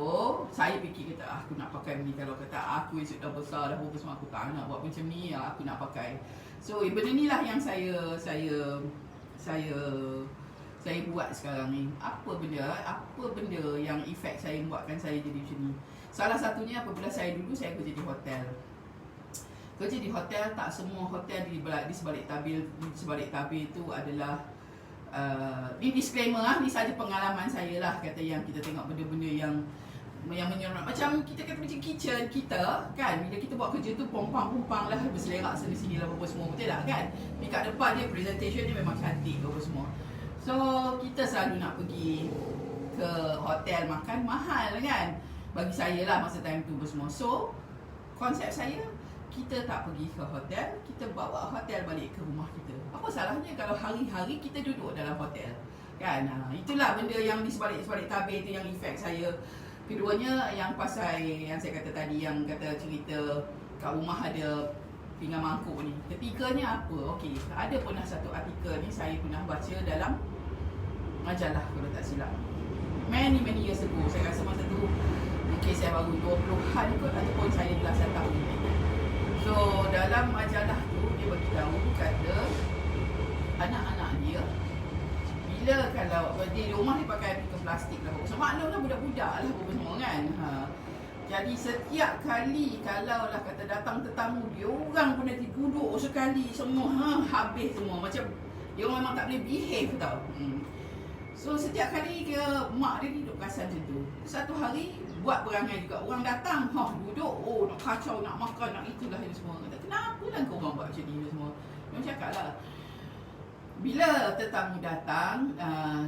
saya fikir kata aku nak pakai ni, kalau kata aku esok dah besar dah apa semua, aku tak nak buat macam ni, aku nak pakai. So benda ni lah yang saya buat sekarang ni. Apa benda yang efek saya buatkan saya jadi macam ni. Salah satunya apabila saya dulu saya kerja di hotel. Kerja di hotel, tak semua hotel di sebalik tabir itu adalah ni disclaimer ni saja pengalaman saya lah, kata yang kita tengok benda-benda yang menyeronok. Macam kita kata macam kitchen kita kan, bila kita buat kerja tu pompang-pompang lah, berselerak sini-sini lah apa semua, betul tak kan? Ni kat depan dia presentation dia memang cantik apa semua. So kita selalu nak pergi ke hotel makan mahal kan, bagi saya lah masa time tu apa semua. So konsep saya, kita tak pergi ke hotel, kita bawa hotel balik ke rumah kita. Apa salahnya kalau hari-hari kita duduk dalam hotel kan? Itulah benda yang di sebalik tabir tu yang efek saya. Keduanya yang pasal yang saya kata tadi, yang kata cerita kat rumah ada pinggan mangkuk ni. Ketiganya apa? Okey, ada pernah satu artikel ni saya pernah baca dalam majalah kalau tak silap. Many years ago. Saya rasa masa tu mungkin saya baru 20-an kot, ataupun saya belasan tahun ni. So dalam majalah tu dia beritahu kata anak-anak dia bila kalau di rumah dia pakai pinggan plastik lah, maklumlah budak-budak lah apa semua kan. Jadi setiap kali kalau lah kata datang tetamu, dia orang pun nanti duduk sekali semua habis semua, macam dia orang memang tak boleh behave tau. So setiap kali mak dia duduk perasan macam tu. Satu hari buat perangai juga, orang datang duduk, nak kacau, nak makan, nak itulah ini semua. Kata, kenapa lah kau orang buat macam ni semua? Dia cakap lah, bila tetamu datang,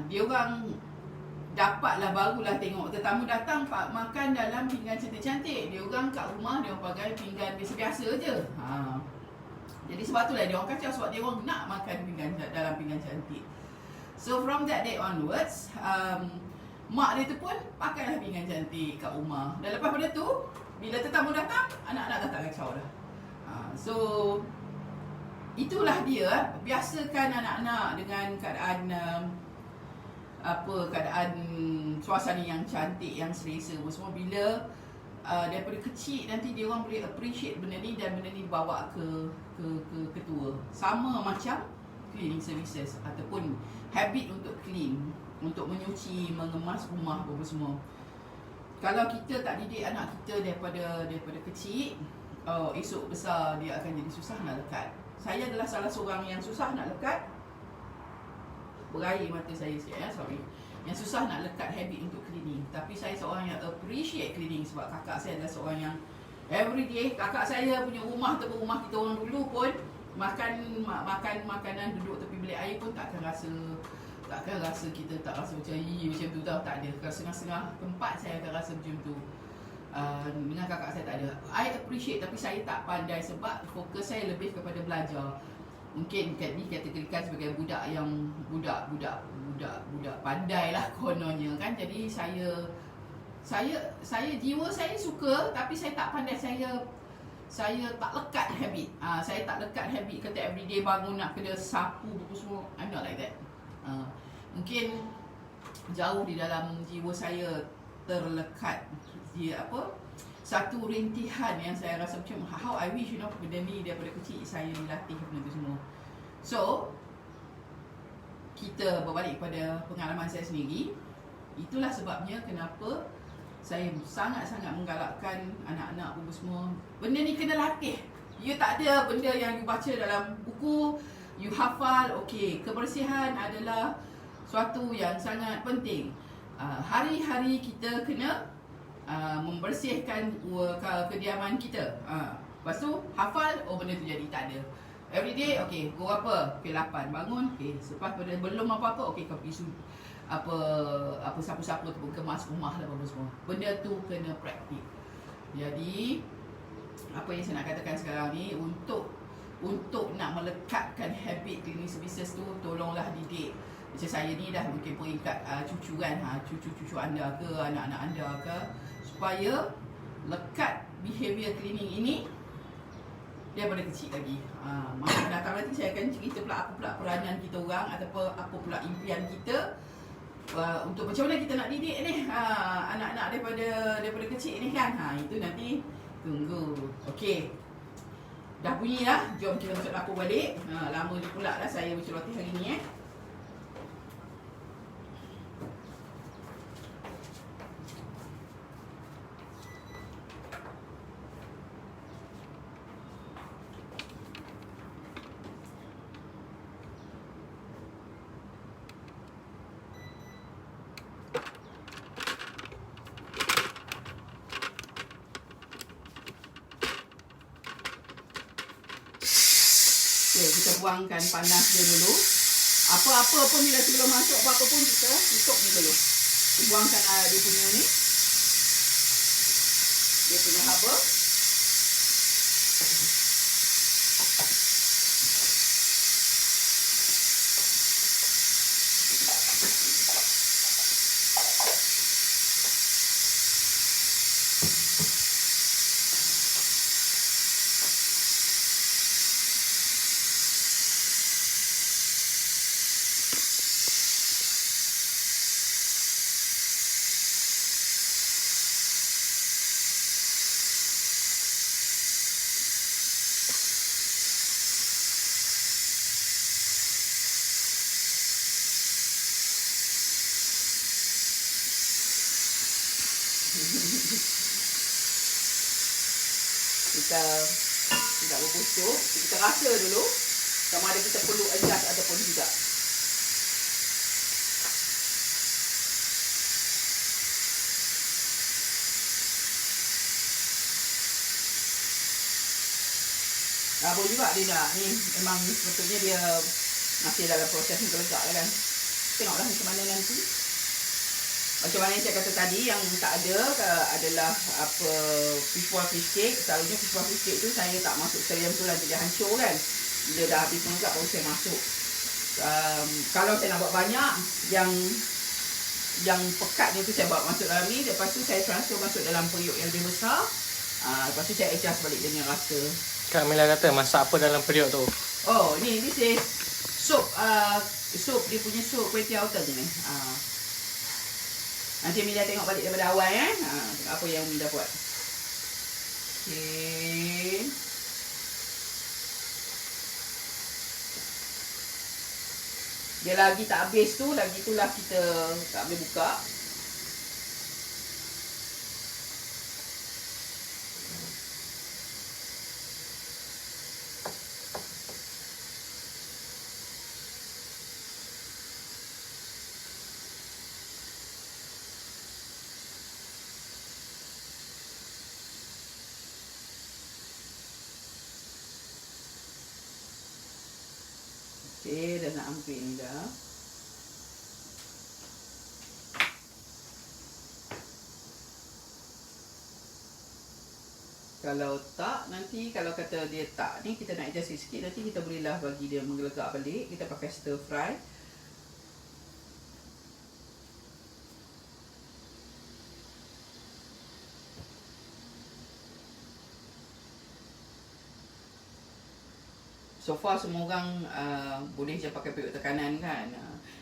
dia orang dapatlah, barulah tengok tetamu datang makan dalam pinggan cantik-cantik. Dia orang kat rumah dia orang pakai pinggan biasa-biasa je. Jadi sebab itulah dia orang kacau, sebab dia orang nak makan dalam pinggan cantik. So from that day onwards, mak dia tu pun pakailah pinggan cantik kat rumah. Dan lepas pada tu, bila tetamu datang, anak-anak dah tak kacau dah. So itulah dia, biasakan anak-anak dengan keadaan keadaan suasana yang cantik, yang selesa semua. Bila daripada kecil nanti dia orang boleh appreciate benda ni, dan benda ni bawa ke tua. Sama macam cleaning services ataupun habit untuk clean, untuk menyuci, mengemas rumah apa semua. Kalau kita tak didik anak kita daripada kecil, esok besar dia akan jadi susah nak lekat. Saya adalah salah seorang yang susah nak lekat. Berair mata saya sikit sorry. Yang susah nak lekat habit untuk cleaning. Tapi saya seorang yang appreciate cleaning, sebab kakak saya adalah seorang yang everyday. Kakak saya punya rumah ataupun rumah kita orang dulu pun makan makanan duduk tepi bilik air pun takkan rasa kita tak rasa macam macam tu tau, tak ada. Kalau setengah-setengah tempat saya akan rasa macam tu. Dengan kakak saya tak ada. I appreciate tapi saya tak pandai sebab fokus saya lebih kepada belajar. Mungkin dikategorikan sebagai budak yang budak pandai lah kononnya kan. Jadi saya jiwa saya suka tapi saya tak pandai, saya tak lekat habit. Saya tak lekat habit kata everyday bangun nak kena sapu buku semua. I'm not like that. Mungkin jauh di dalam jiwa saya terlekat satu rintihan yang saya rasa macam how I wish benda ni daripada kecil saya dilatih benda tu semua. So kita berbalik pada pengalaman saya sendiri. Itulah sebabnya kenapa saya sangat-sangat menggalakkan anak-anak pun semua, benda ni kena latih. You tak ada benda yang you baca dalam buku, you hafal, okey. Kebersihan adalah suatu yang sangat penting. Hari-hari kita kena membersihkan kediaman kita. Lepas tu hafal, benda tu jadi tak ada. Everyday, okey, go apa? Okey, 8 bangun, okey. Selepas pada belum apa-apa, okey, kau pergi apa sapu-sapu ataupun kemas rumah lah apa semua. Benda tu kena praktik. Jadi apa yang saya nak katakan sekarang ni, untuk nak melekatkan habit cleaning services tu, tolonglah didik. Macam saya ni dah mungkin peringkat cucu kan, cucu-cucu anda ke, anak-anak anda ke, supaya lekat behavior cleaning ini daripada kecil lagi. Masa datang nanti saya akan cerita pula apa pula peranan kita orang ataupun apa pula impian kita untuk macam mana kita nak didik ni anak-anak daripada kecil ni kan. Itu nanti tunggu. Okey, dah bunyi lah. Jom kita masuk dapur balik. Lama je pula dah saya berceloteh hari ni Okay, kita buangkan panas dia dulu. Apa-apa pun bila sebelum masuk apa-apa pun kita tutup ni dulu. Kita buangkan dia punya ni. Dia punya haba. Kita tidak berbusuk, kita rasa dulu sama ada kita perlu adjust ataupun tidak. Boleh juga dia nak ni, memang sebetulnya dia masih dalam proses untuk lega kan. Tengoklah macam mana nanti. Macam mana yang saya kata tadi, yang tak ada adalah apa fishball fish cake. Selalunya fishball fish cake tu saya tak masuk seriam tu nanti dia hancur kan. Bila dah habis juga baru saya masuk. Kalau saya nak buat banyak, yang pekat dia tu saya bawa masuk dalam ni. Lepas tu saya transfer masuk dalam periuk yang lebih besar. Lepas tu saya adjust balik dengan rasa. Kak Mila kata masak apa dalam periuk tu? Oh, ni this is sup. Sup, dia punya sup kuih tiaw teng ni. Nanti Mila tengok balik daripada awal tengok apa yang Mila buat. Okey. Dia lagi tak habis tu, lagi itulah kita tak boleh buka. Okay, dah nak hampir ni dah. Kalau tak, nanti kalau kata dia tak ni, kita nak adjust sikit, nanti kita bolehlah bagi dia menggelegak balik. Kita pakai stir fry. So far semua orang boleh je pakai periuk tekanan kan.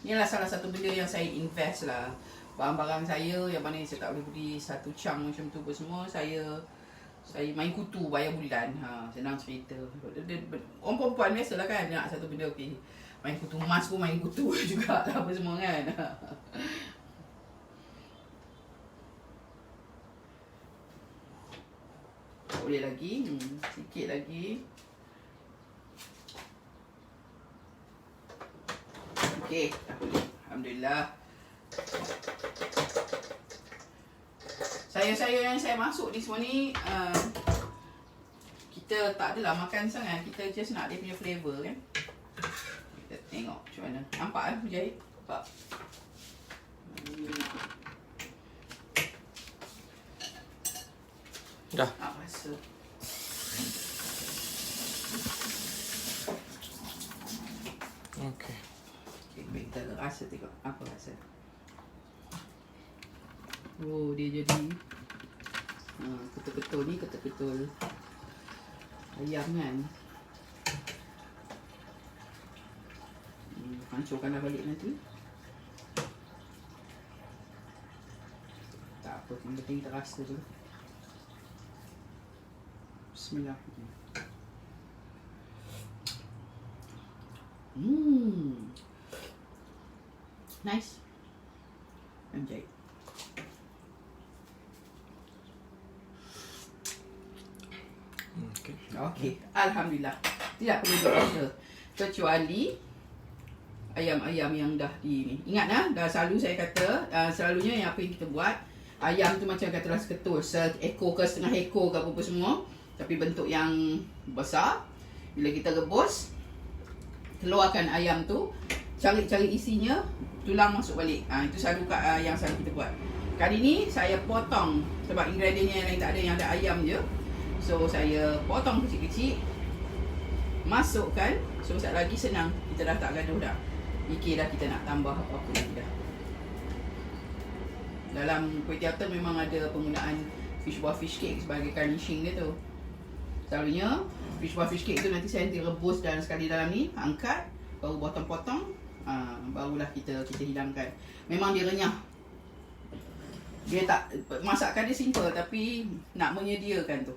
Inilah salah satu benda yang saya invest lah. Barang-barang saya yang mana saya tak boleh beli satu chunk macam tu pun semua, saya main kutu bayar bulan. Senang cerita. Orang perempuan biasalah kan, nak satu benda okey. Main kutu emas pun main kutu juga lah apa semua kan. Boleh lagi, sikit lagi. Okey, dah boleh. Alhamdulillah. Sayur-sayur yang saya masuk ni semua ni, kita tak adalah makan sangat. Kita just nak dia punya flavour kan. Kita tengok macam mana. Nampak kan Mujahid? Nampak? Dah. Tak rasa. Okey. Okay, kita rasa tengok. Apa rasa? Oh, dia jadi ketul-ketul ni, ketul-ketul ayam kan. Hancurkanlah balik nanti. Tak apa, yang penting kita rasa je. Bismillah. Nice. Anjay. Okey. Alhamdulillah. Tidak perlu dirasa. Kecuali ayam-ayam yang dah di ni. Ingat dah selalu saya kata, selalunya yang apa yang kita buat, ayam tu macam katalah seketul, seekor ke setengah ekor ke apa-apa semua, tapi bentuk yang besar. Bila kita rebus, keluarkan ayam tu, cari isinya, tulang masuk balik. Itu selalu yang selalu kita buat. Kali ni saya potong sebab ingredientnya yang lain tak ada, yang ada ayam je. So saya potong kecil-kecil, masukkan. So sekejap lagi senang, kita dah tak gaduh dah. Fikir dah kita nak tambah apa-apa lagi dah. Dalam kuih tiaw memang ada penggunaan fishball fish cake sebagai garnishing dia tu. Selalunya fishball fish cake tu nanti saya nanti rebus dan sekali dalam ni, angkat, baru potong-potong, barulah kita hilangkan. Memang dia renyah. Dia tak, masakan dia simple tapi nak menyediakan tu.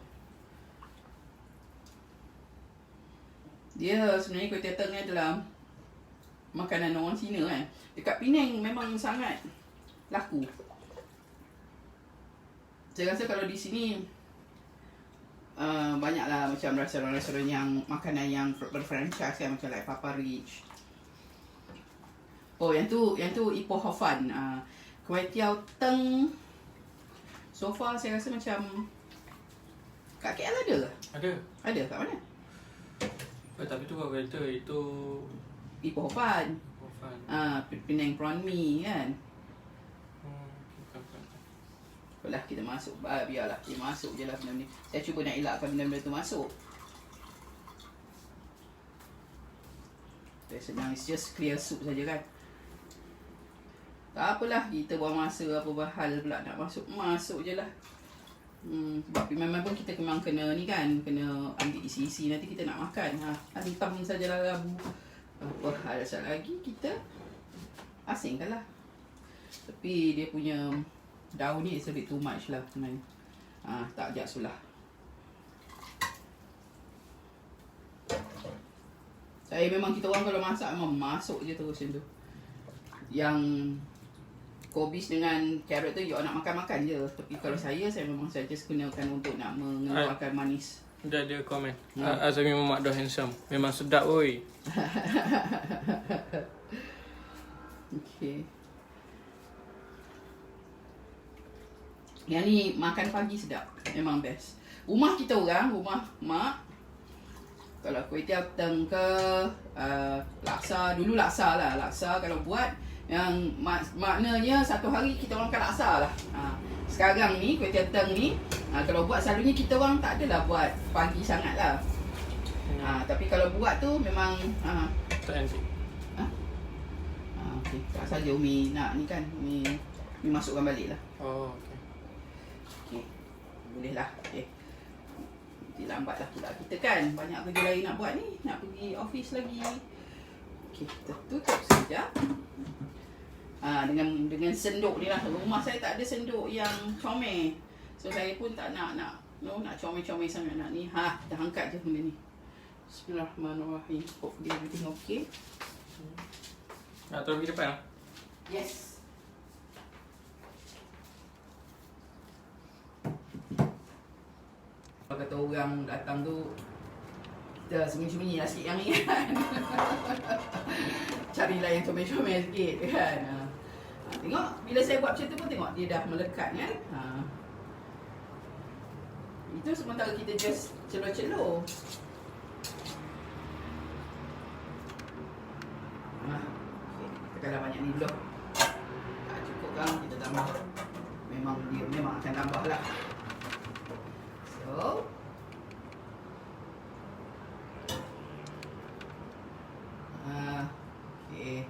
Dia sebenarnya kuih tiaw ni adalah makanan orang Cina kan. Dekat Penang memang sangat laku. Saya rasa kalau di sini banyaklah macam restoran-restoran yang makanan yang berfranchise kan, macam like Papa Rich. Oh, yang tu Ipoh Hor Fun. Kuih tiaw teng. So far saya rasa macam kat KL ada ke? Ada. Ada kat mana? Tapi tu kau kata itu Ipoh Hor Fun. Penang prawn mee kan. Apalah, kita masuk, biarlah dia masuk je lah benda ni. Saya cuba nak elakkan benda-benda tu masuk. Senang, it's just clear soup saja kan. Tak apalah, kita buang masa apa bahal pula nak masuk je lah. Sebab memang pun kita memang kena ni kan, kena ambil isi-isi nanti kita nak makan. Hantam sajalah labu. Apa hal satu lagi kita asingkan lah. Tapi dia punya daun ni is a bit too much lah sebenarnya. Tak ajak sulah. Saya memang, kita orang kalau masak memang masuk je terus macam tu. Yang kobis dengan carrot tu you nak makan-makan je. Tapi kalau saya memang saya just gunakan untuk nak mengeluarkan manis. Dah ada komen. Azami Muhammad Doh handsome. Memang sedap oi. Okey. Yang ni makan pagi sedap. Memang best. Rumah kita orang, rumah mak, Kalau kuih tiaw teng ke laksa, dulu laksa lah. Laksa kalau buat yang maknanya satu hari kita orang makan laksa lah. Sekarang ni kuih tiaw teng ni kalau buat selalunya kita orang tak adalah buat pagi sangat lah. Tapi kalau buat tu memang Tak nanti. okey. Tak saja Umi nak ni kan. Umi masukkan balik lah. Oh, okey. Okey. Boleh lah. Okey. Nanti lambat lah pula kita kan. Banyak kerja lain nak buat ni. Nak pergi office lagi. Okey, kita tutup sekejap. Dengan senduk ni lah. Rumah saya tak ada senduk yang comel. So saya pun tak nak comel-comel sangat nak ni. Kita angkat je benda ni. Bismillahirrahmanirrahim. Hopefully everything okay. Nak terus pergi depan lah? Yes. Kalau kata orang datang tu, kita sembunyi-sembunyi lah sikit yang ni kan. Carilah yang comel-comel sikit kan. Tengok, bila saya buat macam tu pun tengok dia dah melekat kan. Itu sementara kita just celur-celur. Tekanlah banyak ni dulu. Tak cukup kan, kita tambah. Memang akan tambah lah. So okay.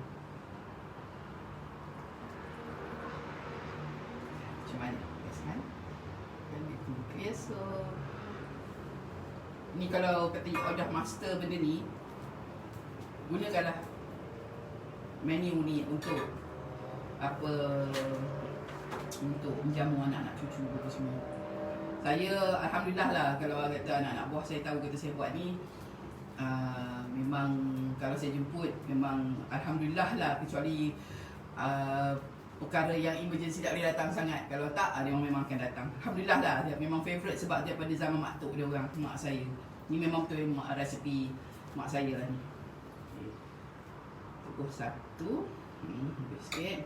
Macam mana? Yes kan? Kan itu. Okay, so ni kalau kata you dah master benda ni, gunakanlah menu ni untuk untuk menjamu anak-anak cucu apa semua. Saya alhamdulillah lah kalau kata anak-anak buah saya tahu kata saya buat ni, memang kalau saya jemput memang alhamdulillah lah, kecuali perkara yang emergency tak boleh datang sangat. Kalau tak, dia memang akan datang. Alhamdulillah lah, dia memang favourite sebab daripada zaman mak tok dia orang, mak saya. Ni memang betul resepi mak saya lah ni. Tubuh satu, lebih sikit.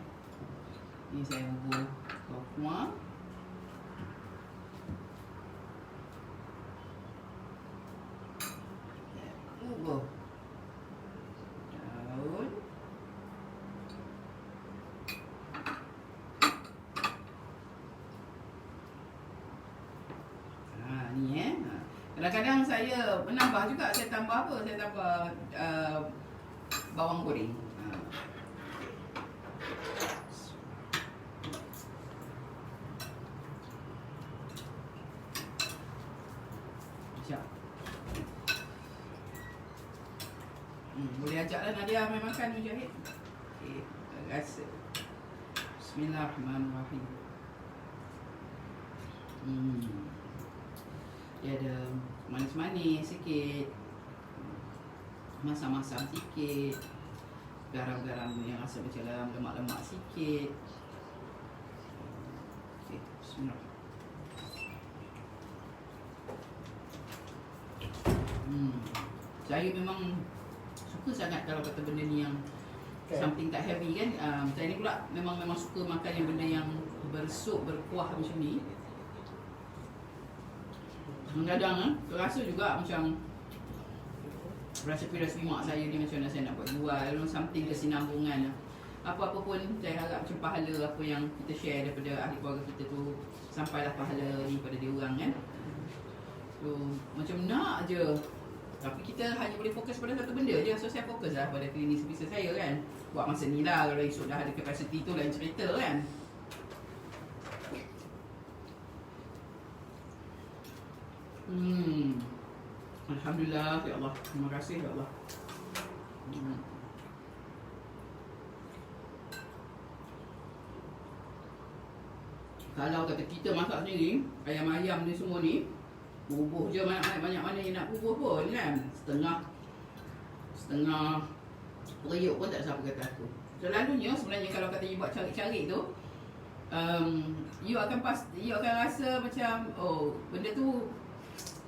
Ni saya ubur kuah. Ubur daun. Ni kadang-kadang saya menambah juga, saya tambah apa? Saya tambah bawang goreng. Sekejap. Boleh ajaklah Nadia main makan ni Jahid. Okey, rasa. Bismillahirrahmanirrahim. Dia ada manis-manis sikit, masam-masam sikit, garam-garam yang rasa macam lemak-lemak sikit. Okey, bismillah. Saya memang suka sangat kalau kata benda ni yang something tak heavy kan. Saya ni pula memang suka makan yang benda yang bersup, berkuah macam ni. Kadang-kadang rasa juga macam resepi mak saya ni macam mana saya nak buat jual, something kesinambungan. Apa-apa pun saya harap macam pahala apa yang kita share daripada ahli keluarga kita tu sampailah pahala ni pada dia orang kan. So macam nak je, tapi kita hanya boleh fokus pada satu benda je. So saya fokus lah pada klinis bisnes saya kan. Buat masa ni lah, kalau esok dah ada capacity tu lain cerita kan. Alhamdulillah, ya Allah. Terima kasih ya Allah. Kalau kata kita masak sendiri, ayam-ayam ni semua ni, bubuh je banyak mana yang nak bubuh pun kan. Setengah periuk pun tak siapa kata aku. Selalunya sebenarnya kalau kata you buat cari-cari tu, you akan rasa macam benda tu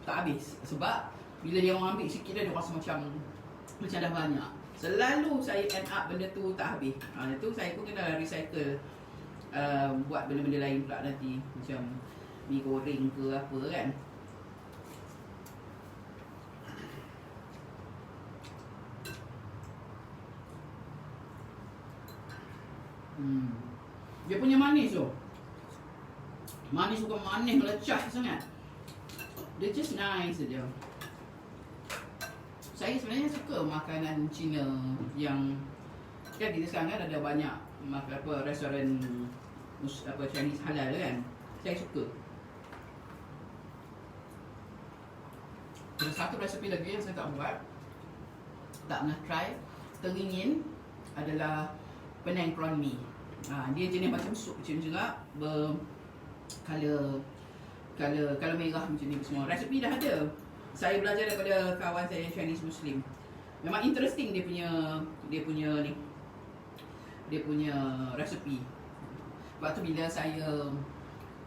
tak habis. Sebab bila dia orang ambil sikit dia rasa macam dah banyak. Selalu saya end up benda tu tak habis. Itu saya pun kena recycle, buat benda-benda lain pula nanti, macam mi goreng ke apa kan. Dia punya manis tu. Manis bukan manis melecah sangat. Dia just nice saja. Saya sebenarnya suka makanan Cina yang kan kita sekarang kan ada banyak restoran Chinese halal kan. Saya suka. Ada satu resepi lagi yang saya tak buat, tak pernah try, teringin adalah Penang prawn mee. Dia jenis macam sup macam juga, color merah macam ni semua. Resepi dah ada. Saya belajar daripada kawan saya yang Chinese Muslim. Memang interesting dia punya resepi. Sebab tu bila saya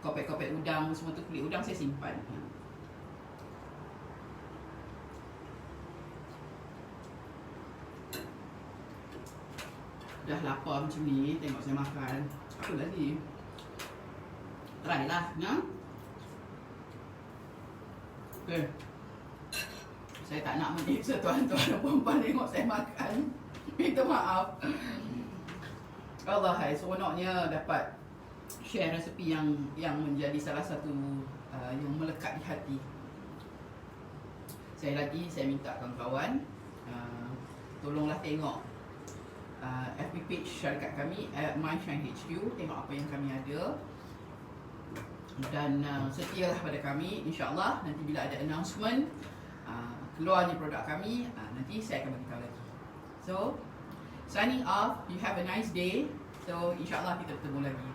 kopek-kopek udang semua tu, kulit udang saya simpan. Dah lapar macam ni, tengok saya makan. Apa lagi? Try lah, ya? Okay. Saya tak nak menyiksa tuan-tuan dan puan-puan tengok saya makan. Minta maaf. Allah, seronoknya dapat share resepi yang menjadi salah satu yang melekat di hati. Saya minta kawan-kawan tolonglah tengok FB page syarikat kami @MyShineHQ, tengok apa yang kami ada dan setialah pada kami. InsyaAllah nanti bila ada announcement keluarnya produk kami, nanti saya akan beritahu lagi. So signing off, you have a nice day. So insyaAllah kita bertemu lagi.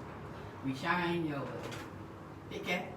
We shine your world. Take care.